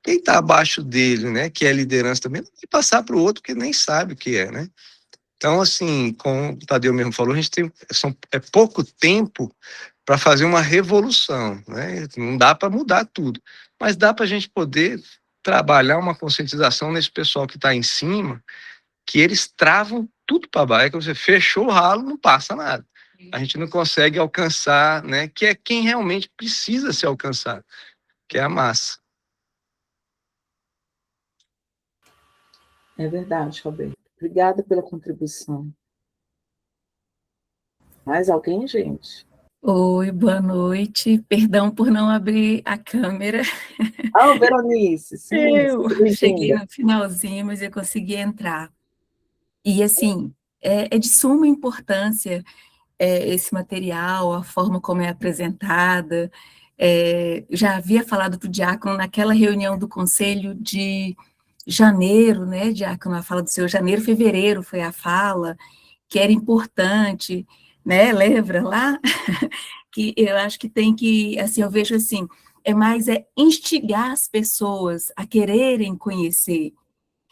quem está abaixo dele, né, que é liderança também, não vai passar para o outro que nem sabe o que é, né? Então, assim, como o Tadeu mesmo falou, a gente tem pouco tempo para fazer uma revolução, né? Não dá para mudar tudo, mas dá para a gente poder trabalhar uma conscientização nesse pessoal que está em cima, que eles travam tudo para baixo. É que você fechou o ralo, não passa nada. A gente não consegue alcançar, né? Que é quem realmente precisa ser alcançado, que é a massa. É verdade, Roberto. Obrigada pela contribuição. Mais alguém, gente? Oi, boa noite. Perdão por não abrir a câmera. Veronice, sim. Eu cheguei no finalzinho, mas eu consegui entrar. E, assim, é de suma importância esse material, a forma como é apresentada. Já havia falado para o Diácono naquela reunião do Conselho de janeiro, né, Diácono? A fala do seu janeiro, fevereiro foi a fala. que era importante, né? Lembra lá? Que eu acho que tem que, assim, eu vejo assim, é instigar as pessoas a quererem conhecer.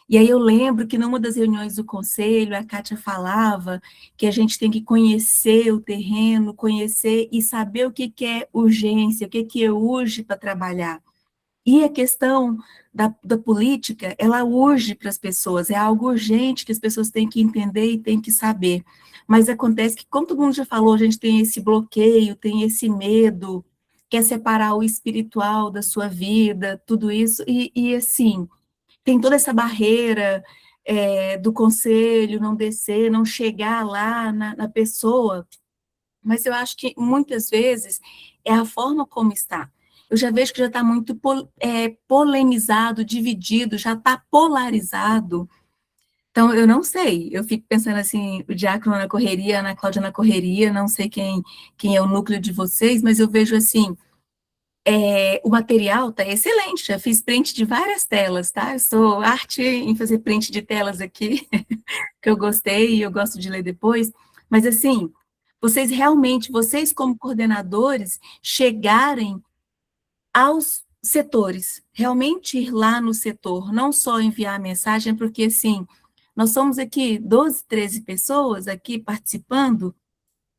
E aí eu lembro que numa das reuniões do conselho, a Kátia falava que a gente tem que conhecer o terreno, conhecer e saber o que é urgência, o que é urge para trabalhar. E a questão da política, ela urge para as pessoas, é algo urgente que as pessoas têm que entender e têm que saber. Mas acontece que, como todo mundo já falou, a gente tem esse bloqueio, tem esse medo, quer separar o espiritual da sua vida, tudo isso, e assim, tem toda essa barreira do conselho, não descer, não chegar lá na pessoa, mas eu acho que muitas vezes é a forma como está. Eu já vejo que já está muito polemizado, dividido, já está polarizado. Então, eu não sei, eu fico pensando assim, o Diácono na correria, a Ana Cláudia na correria, não sei quem é o núcleo de vocês, mas eu vejo assim, o material está excelente, já fiz print de várias telas, tá? Eu sou arte em fazer print de telas aqui, que eu gostei e eu gosto de ler depois, mas assim, vocês como coordenadores, chegarem aos setores, realmente ir lá no setor, não só enviar a mensagem, porque assim, nós somos aqui 12, 13 pessoas aqui participando,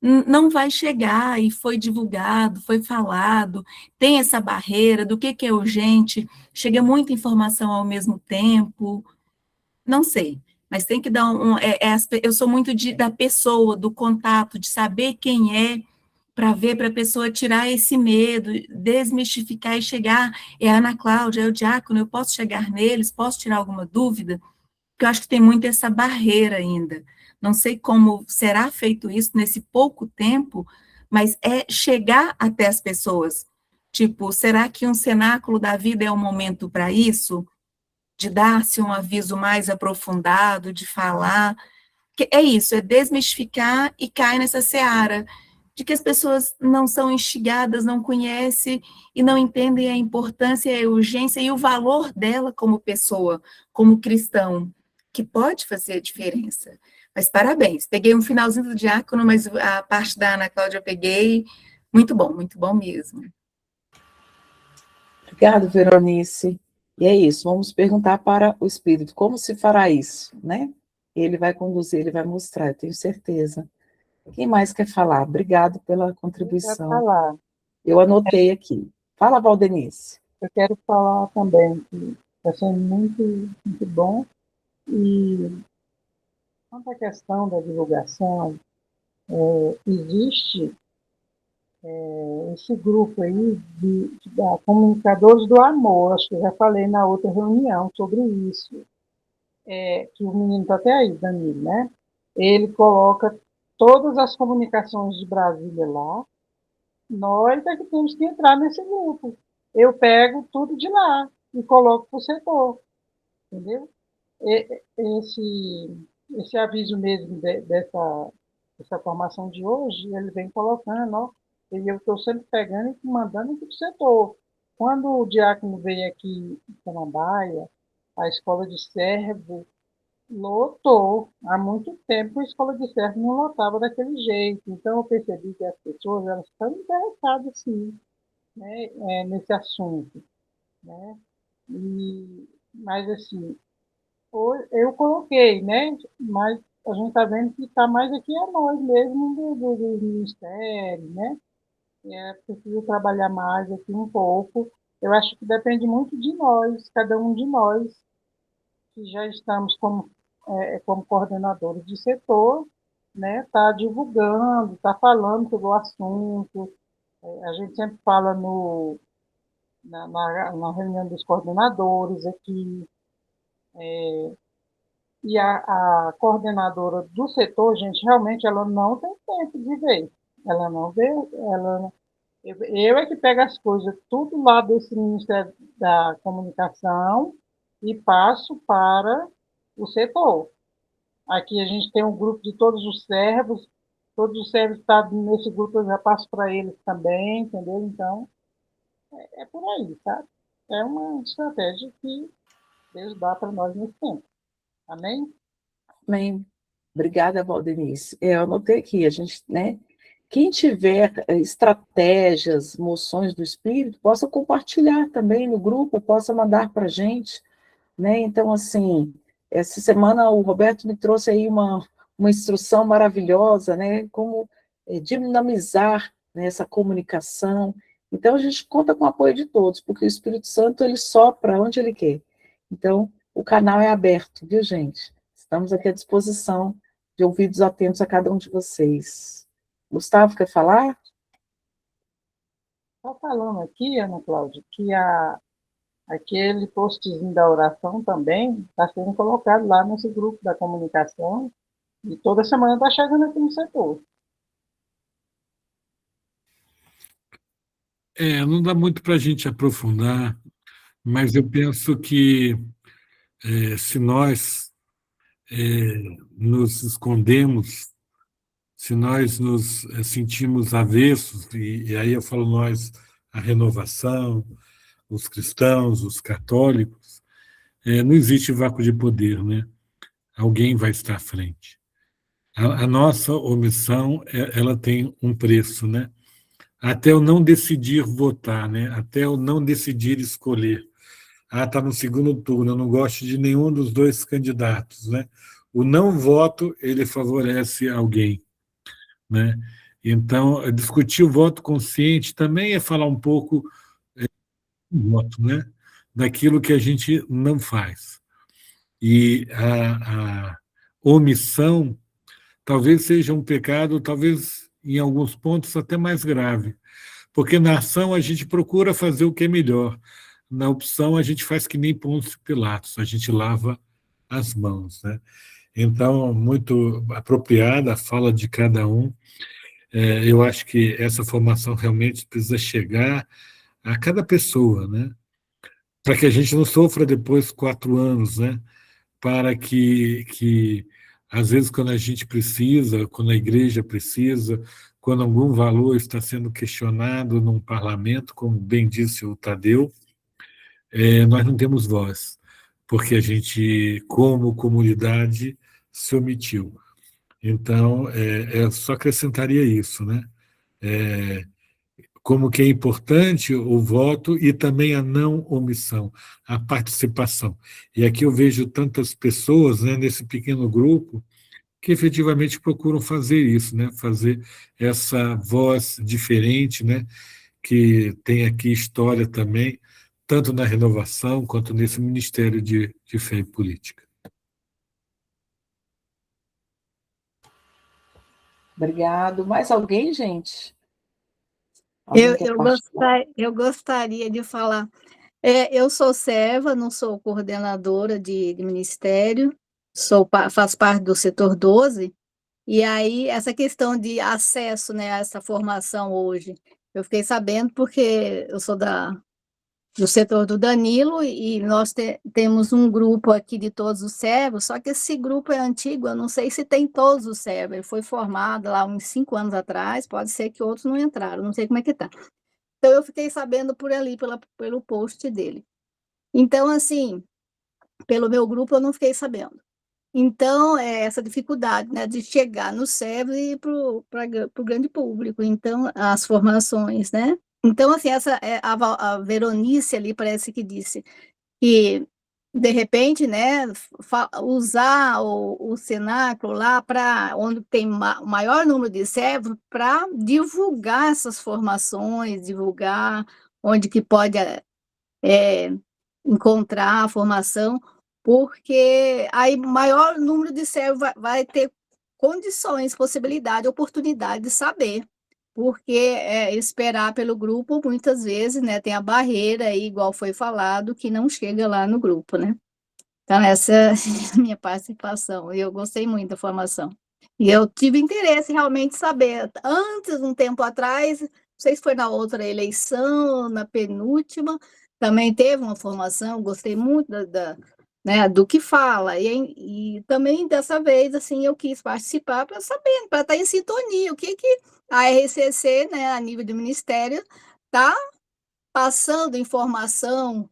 não vai chegar, e foi divulgado, foi falado, tem essa barreira do que é urgente, chega muita informação ao mesmo tempo, não sei, mas tem que dar eu sou muito da pessoa, do contato, de saber quem é, para ver, para a pessoa tirar esse medo, desmistificar e chegar, é a Ana Cláudia, é o Diácono, eu posso chegar neles, posso tirar alguma dúvida? Porque eu acho que tem muito essa barreira ainda. Não sei como será feito isso nesse pouco tempo, mas é chegar até as pessoas. Tipo, será que um cenáculo da vida é o momento para isso? De dar-se um aviso mais aprofundado, de falar. Que é isso, é desmistificar e cai nessa seara de que as pessoas não são instigadas, não conhecem e não entendem a importância, a urgência e o valor dela como pessoa, como cristão, que pode fazer a diferença. Mas parabéns, peguei um finalzinho do Diácono, mas a parte da Ana Cláudia eu peguei. Muito bom mesmo. Obrigado, Veronice. E é isso, vamos perguntar para o Espírito como se fará isso, né? Ele vai conduzir, ele vai mostrar, eu tenho certeza. Quem mais quer falar? Obrigado pela contribuição. Eu quero falar. Eu anotei aqui. Fala, Valdenice. Eu quero falar também que está sendo muito, muito bom. E quanto à questão da divulgação, existe esse grupo aí da Comunicadores do Amor, acho que eu já falei na outra reunião sobre isso, que o menino está até aí, Danilo, né? Ele coloca todas as comunicações de Brasília lá, nós é que temos que entrar nesse grupo. Eu pego tudo de lá e coloco para o setor, entendeu? Esse aviso mesmo dessa formação de hoje, ele vem colocando, ó, e eu estou sempre pegando e mandando para o setor. Quando o Diácono veio aqui em Samambaia, a escola de servo lotou. Há muito tempo a escola de servo não lotava daquele jeito. Então eu percebi que as pessoas elas estão interessadas, sim, né, nesse assunto, né? Mas assim, eu coloquei, né? Mas a gente está vendo que está mais aqui a nós mesmo do ministério, né? É preciso trabalhar mais aqui um pouco. Eu acho que depende muito de nós, cada um de nós, que já estamos como coordenadores de setor, né? Está divulgando, está falando sobre o assunto. A gente sempre fala na reunião dos coordenadores aqui, e a coordenadora do setor, gente, realmente ela não tem tempo de ver. Ela não vê, eu é que pego as coisas tudo lá desse Ministério da Comunicação e passo para o setor. Aqui a gente tem um grupo de todos os servos estão nesse grupo, eu já passo para eles também, entendeu? Então, é por aí, sabe? É uma estratégia que Deus dá para nós nesse tempo. Amém? Amém. Obrigada, Valdenice. Eu anotei aqui, a gente, né? Quem tiver estratégias, moções do espírito, possa compartilhar também no grupo, possa mandar para a gente, né? Então, assim, essa semana o Roberto me trouxe aí uma instrução maravilhosa, né? Como dinamizar, né, essa comunicação. Então, a gente conta com o apoio de todos, porque o Espírito Santo, ele sopra onde ele quer. Então, o canal é aberto, viu, gente? Estamos aqui à disposição de ouvidos atentos a cada um de vocês. Gustavo, quer falar? Está falando aqui, Ana Cláudia, que aquele postzinho da oração também está sendo colocado lá nesse grupo da comunicação e toda semana está chegando aqui no setor. Não dá muito para a gente aprofundar, mas eu penso que se nós nos escondemos, se nós nos sentimos avessos, e aí eu falo nós, a renovação, os cristãos, os católicos, não existe vácuo de poder, né? Alguém vai estar à frente. A nossa omissão, ela tem um preço, né? Até eu não decidir votar, né? Até eu não decidir escolher. Está no segundo turno, eu não gosto de nenhum dos dois candidatos, né? O não voto, ele favorece alguém, né? Então, discutir o voto consciente também é falar um pouco do voto, né? Daquilo que a gente não faz. E a omissão talvez seja um pecado, talvez em alguns pontos até mais grave, porque na ação a gente procura fazer o que é melhor, na opção a gente faz que nem Pôncio Pilatos, a gente lava as mãos, né? Então, muito apropriada a fala de cada um. Eu acho que essa formação realmente precisa chegar a cada pessoa, né? Para que a gente não sofra depois 4 anos, né? Para que às vezes, quando a gente precisa, quando a igreja precisa, quando algum valor está sendo questionado num parlamento, como bem disse o Tadeu, nós não temos voz, porque a gente, como comunidade, se omitiu. Então, eu só acrescentaria isso, né? Como que é importante o voto e também a não omissão, a participação. E aqui eu vejo tantas pessoas, né, nesse pequeno grupo que efetivamente procuram fazer isso, né, fazer essa voz diferente, né, que tem aqui história também, tanto na renovação quanto nesse Ministério de Fé e Política. Obrigado. Mais alguém, gente? Alguém quer participar? Eu gostaria de falar. Eu sou serva, não sou coordenadora de ministério, faço parte do setor 12, e aí essa questão de acesso, né, a essa formação hoje, eu fiquei sabendo porque eu sou do setor do Danilo, e nós temos um grupo aqui de todos os servos, só que esse grupo é antigo, eu não sei se tem todos os servos, ele foi formado lá uns 5 anos atrás, pode ser que outros não entraram, não sei como é que está. Então, eu fiquei sabendo por ali, pelo post dele. Então, assim, pelo meu grupo, eu não fiquei sabendo. Então, essa dificuldade, né, de chegar no servo e para o grande público. Então, as formações, né? Então, assim, a Veronice ali parece que disse que, de repente, né, usar o cenáculo lá para onde tem o maior número de servos para divulgar essas formações, divulgar onde que pode encontrar a formação, porque aí o maior número de servos vai ter condições, possibilidade, oportunidade de saber, porque esperar pelo grupo, muitas vezes, né, tem a barreira aí, igual foi falado, que não chega lá no grupo, né? Então, essa é a minha participação, e eu gostei muito da formação. E eu tive interesse realmente em saber, antes, um tempo atrás, não sei se foi na outra eleição, na penúltima, também teve uma formação, gostei muito né, do que fala, e também dessa vez, assim, eu quis participar para saber, para estar em sintonia, o que a RCC, né, a nível do Ministério, está passando informação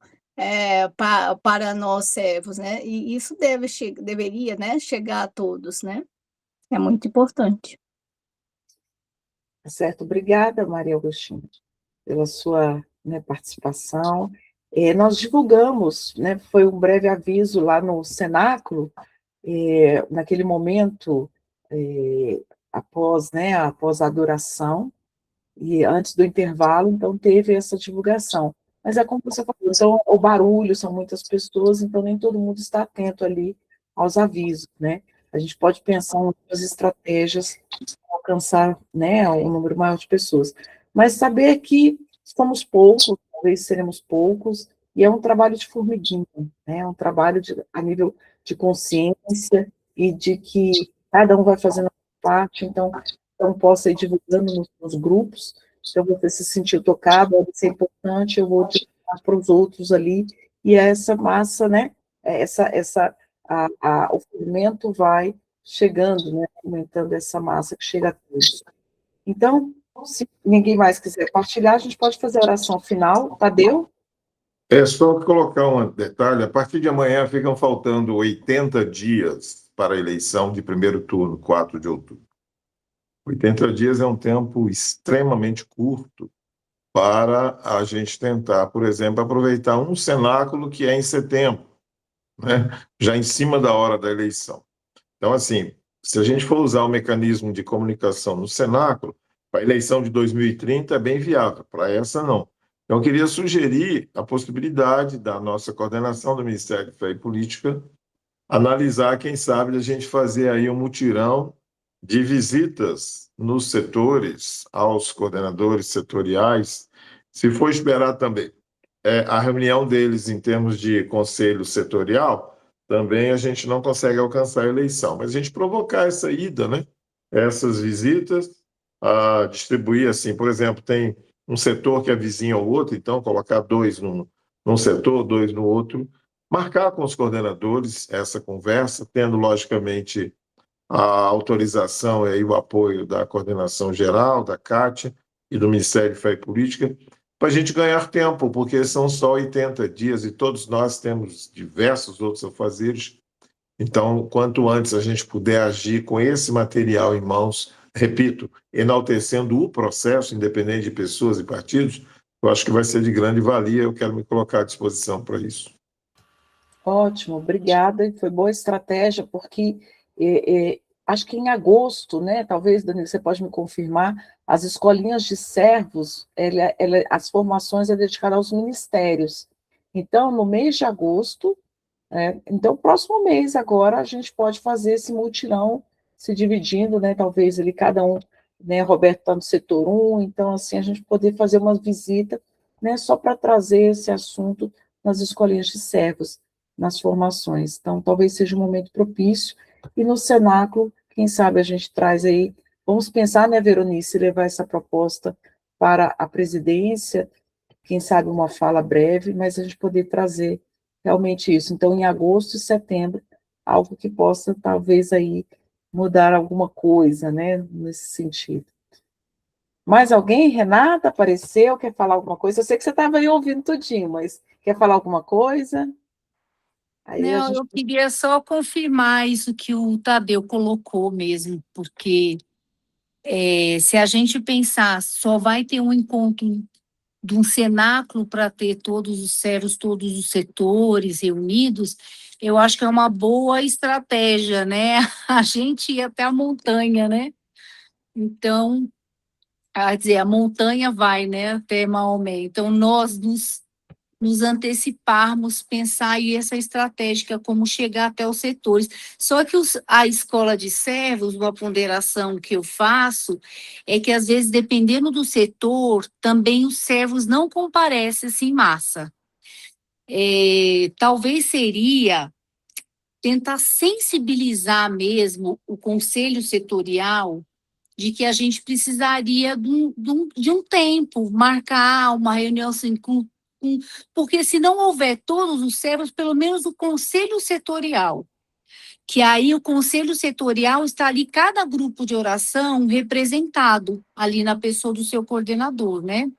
para nós servos, né, e isso deveria, né, chegar a todos, né. É muito importante. Certo, obrigada, Maria Agostina, pela sua, né, participação. Nós divulgamos, né, foi um breve aviso lá no cenáculo, naquele momento, após, né, após a adoração, e antes do intervalo, então teve essa divulgação. Mas é como você falou, então o barulho, são muitas pessoas, então nem todo mundo está atento ali aos avisos, né? A gente pode pensar em outras estratégias para alcançar, né, um número maior de pessoas. Mas saber que somos poucos, talvez seremos poucos, e é um trabalho de formiguinha, né? É um trabalho a nível de consciência e de que cada um vai fazendo a sua parte, então possa ir divulgando nos grupos. Se você se sentir tocado, deve ser importante, eu vou divulgar para os outros ali, e essa massa, né, o movimento vai chegando, né, aumentando essa massa que chega a todos. Então, se ninguém mais quiser partilhar, a gente pode fazer a oração final. Tadeu? É só colocar um detalhe, a partir de amanhã ficam faltando 80 dias para a eleição de primeiro turno, 4 de outubro. 80 dias é um tempo extremamente curto para a gente tentar, por exemplo, aproveitar um cenáculo que é em setembro, né? Já em cima da hora da eleição. Então, assim, se a gente for usar o mecanismo de comunicação no cenáculo, para a eleição de 2030 é bem viável, para essa não. Então, eu queria sugerir a possibilidade da nossa coordenação do Ministério de Fé e Política analisar, quem sabe, a gente fazer aí um mutirão de visitas nos setores, aos coordenadores setoriais, se for esperar também a reunião deles em termos de conselho setorial, também a gente não consegue alcançar a eleição. Mas a gente provocar essa ida, né? Essas visitas, distribuir assim, por exemplo, tem um setor que é vizinho ao outro, então colocar 2 num setor, 2 no outro, marcar com os coordenadores essa conversa, tendo, logicamente, a autorização e o apoio da coordenação geral, da CAT e do Ministério de Fé e Política, para a gente ganhar tempo, porque são só 80 dias e todos nós temos diversos outros afazeres. Então, quanto antes a gente puder agir com esse material em mãos, repito, enaltecendo o processo, independente de pessoas e partidos, eu acho que vai ser de grande valia. Eu quero me colocar à disposição para isso. Ótimo, obrigada, foi boa estratégia, porque acho que em agosto, né, talvez, Danilo, você pode me confirmar, as escolinhas de servos, as formações é dedicada aos ministérios. Então, no mês de agosto, então, próximo mês agora, a gente pode fazer esse mutirão, se dividindo, né, talvez ali cada um, né, Roberto está no setor 1, então, assim, a gente poder fazer uma visita, né, só para trazer esse assunto nas escolinhas de servos, nas formações. Então, talvez seja um momento propício, e no cenáculo, quem sabe a gente traz aí, vamos pensar, né, Veronice, levar essa proposta para a presidência, quem sabe uma fala breve, mas a gente poder trazer realmente isso. Então, em agosto e setembro, algo que possa, talvez, aí, mudar alguma coisa, né, nesse sentido. Mais alguém? Renata, apareceu? Quer falar alguma coisa? Eu sei que você estava aí ouvindo tudinho, mas quer falar alguma coisa? Aí Não, eu queria só confirmar isso que o Tadeu colocou mesmo, porque se a gente pensar, só vai ter um encontro de um cenáculo para ter todos os servos, todos os setores reunidos, eu acho que é uma boa estratégia, né? A gente ir até a montanha, né? Então, quer dizer, a montanha vai, né, até Maomé. Então, nós nos anteciparmos, pensar aí essa estratégia, como chegar até os setores. Só que a escola de servos, uma ponderação que eu faço, é que, às vezes, dependendo do setor, também os servos não comparecem assim, em massa. Talvez seria tentar sensibilizar mesmo o conselho setorial de que a gente precisaria de um tempo, marcar uma reunião assim, porque se não houver todos os servos, pelo menos o conselho setorial, que aí o conselho setorial está ali, cada grupo de oração representado ali na pessoa do seu coordenador, né?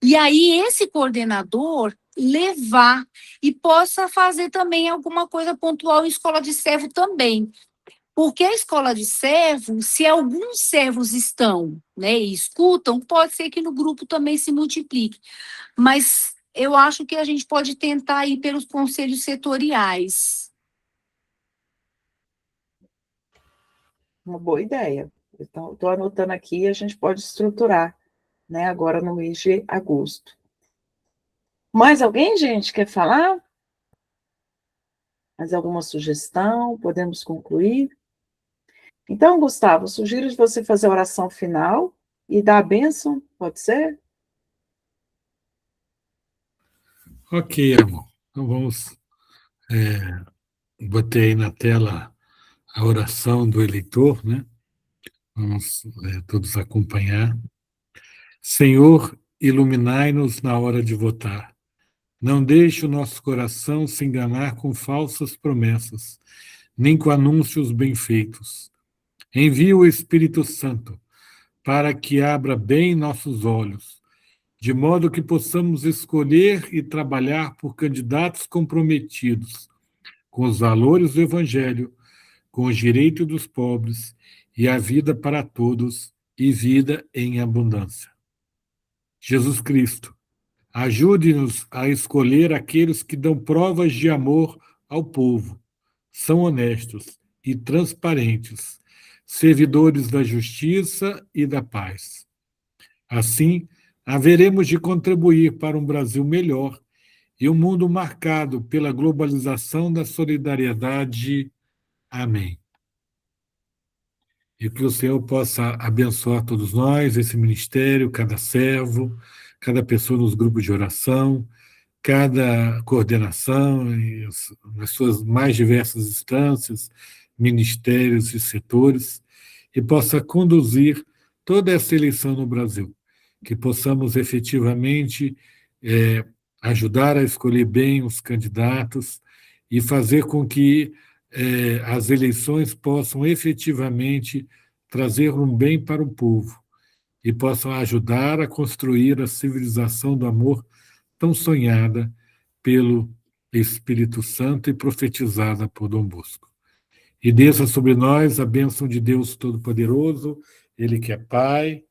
E aí esse coordenador levar e possa fazer também alguma coisa pontual em escola de servo também, Porque a escola de servos, se alguns servos estão, né, e escutam, pode ser que no grupo também se multiplique. Mas eu acho que a gente pode tentar ir pelos conselhos setoriais. Uma boa ideia. Então, estou anotando aqui, a gente pode estruturar, né, agora no mês de agosto. Mais alguém, gente, quer falar? Mais alguma sugestão? Podemos concluir? Então, Gustavo, sugiro de você fazer a oração final e dar a bênção, pode ser? Ok, amor. Então vamos. Botei aí na tela a oração do eleitor, né? Vamos todos acompanhar. Senhor, iluminai-nos na hora de votar. Não deixe o nosso coração se enganar com falsas promessas, nem com anúncios bem feitos. Envie o Espírito Santo para que abra bem nossos olhos, de modo que possamos escolher e trabalhar por candidatos comprometidos com os valores do Evangelho, com os direitos dos pobres e a vida para todos e vida em abundância. Jesus Cristo, ajude-nos a escolher aqueles que dão provas de amor ao povo, são honestos e transparentes, servidores da justiça e da paz. Assim, haveremos de contribuir para um Brasil melhor e um mundo marcado pela globalização da solidariedade. Amém. E que o Senhor possa abençoar todos nós, esse ministério, cada servo, cada pessoa nos grupos de oração, cada coordenação, nas suas mais diversas instâncias, ministérios e setores, e possa conduzir toda essa eleição no Brasil, que possamos efetivamente ajudar a escolher bem os candidatos e fazer com que as eleições possam efetivamente trazer um bem para o povo e possam ajudar a construir a civilização do amor tão sonhada pelo Espírito Santo e profetizada por Dom Bosco. E desça sobre nós a bênção de Deus Todo-Poderoso, Ele que é Pai,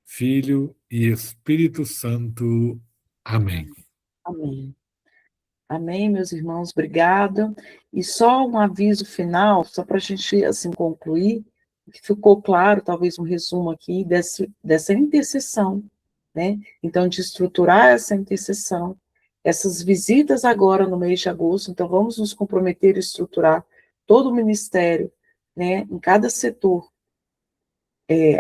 Filho e Espírito Santo. Amém. Amém. Amém, meus irmãos, obrigada. E só um aviso final, só para a gente assim concluir, que ficou claro, talvez um resumo aqui dessa intercessão, né? Então, de estruturar essa intercessão, essas visitas agora no mês de agosto, então vamos nos comprometer a estruturar todo o ministério, né? Em cada setor,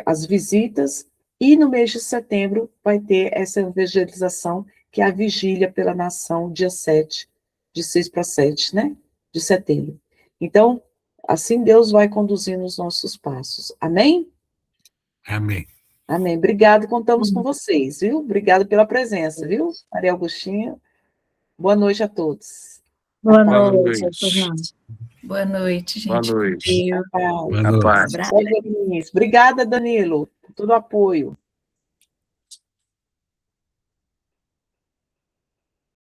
as visitas, e no mês de setembro vai ter essa evangelização, que é a vigília pela nação, dia 7, de 6 para 7, né? De setembro. Então, assim Deus vai conduzindo os nossos passos. Amém? Amém. Amém. Obrigado, contamos com vocês, viu? Obrigado pela presença, viu? Maria Augustinha. Boa noite a todos. Boa Boa noite, noite. Fernando. Boa noite, Boa gente. noite. A paz. Boa A noite. paz. Obrigada, Danilo, por todo o apoio.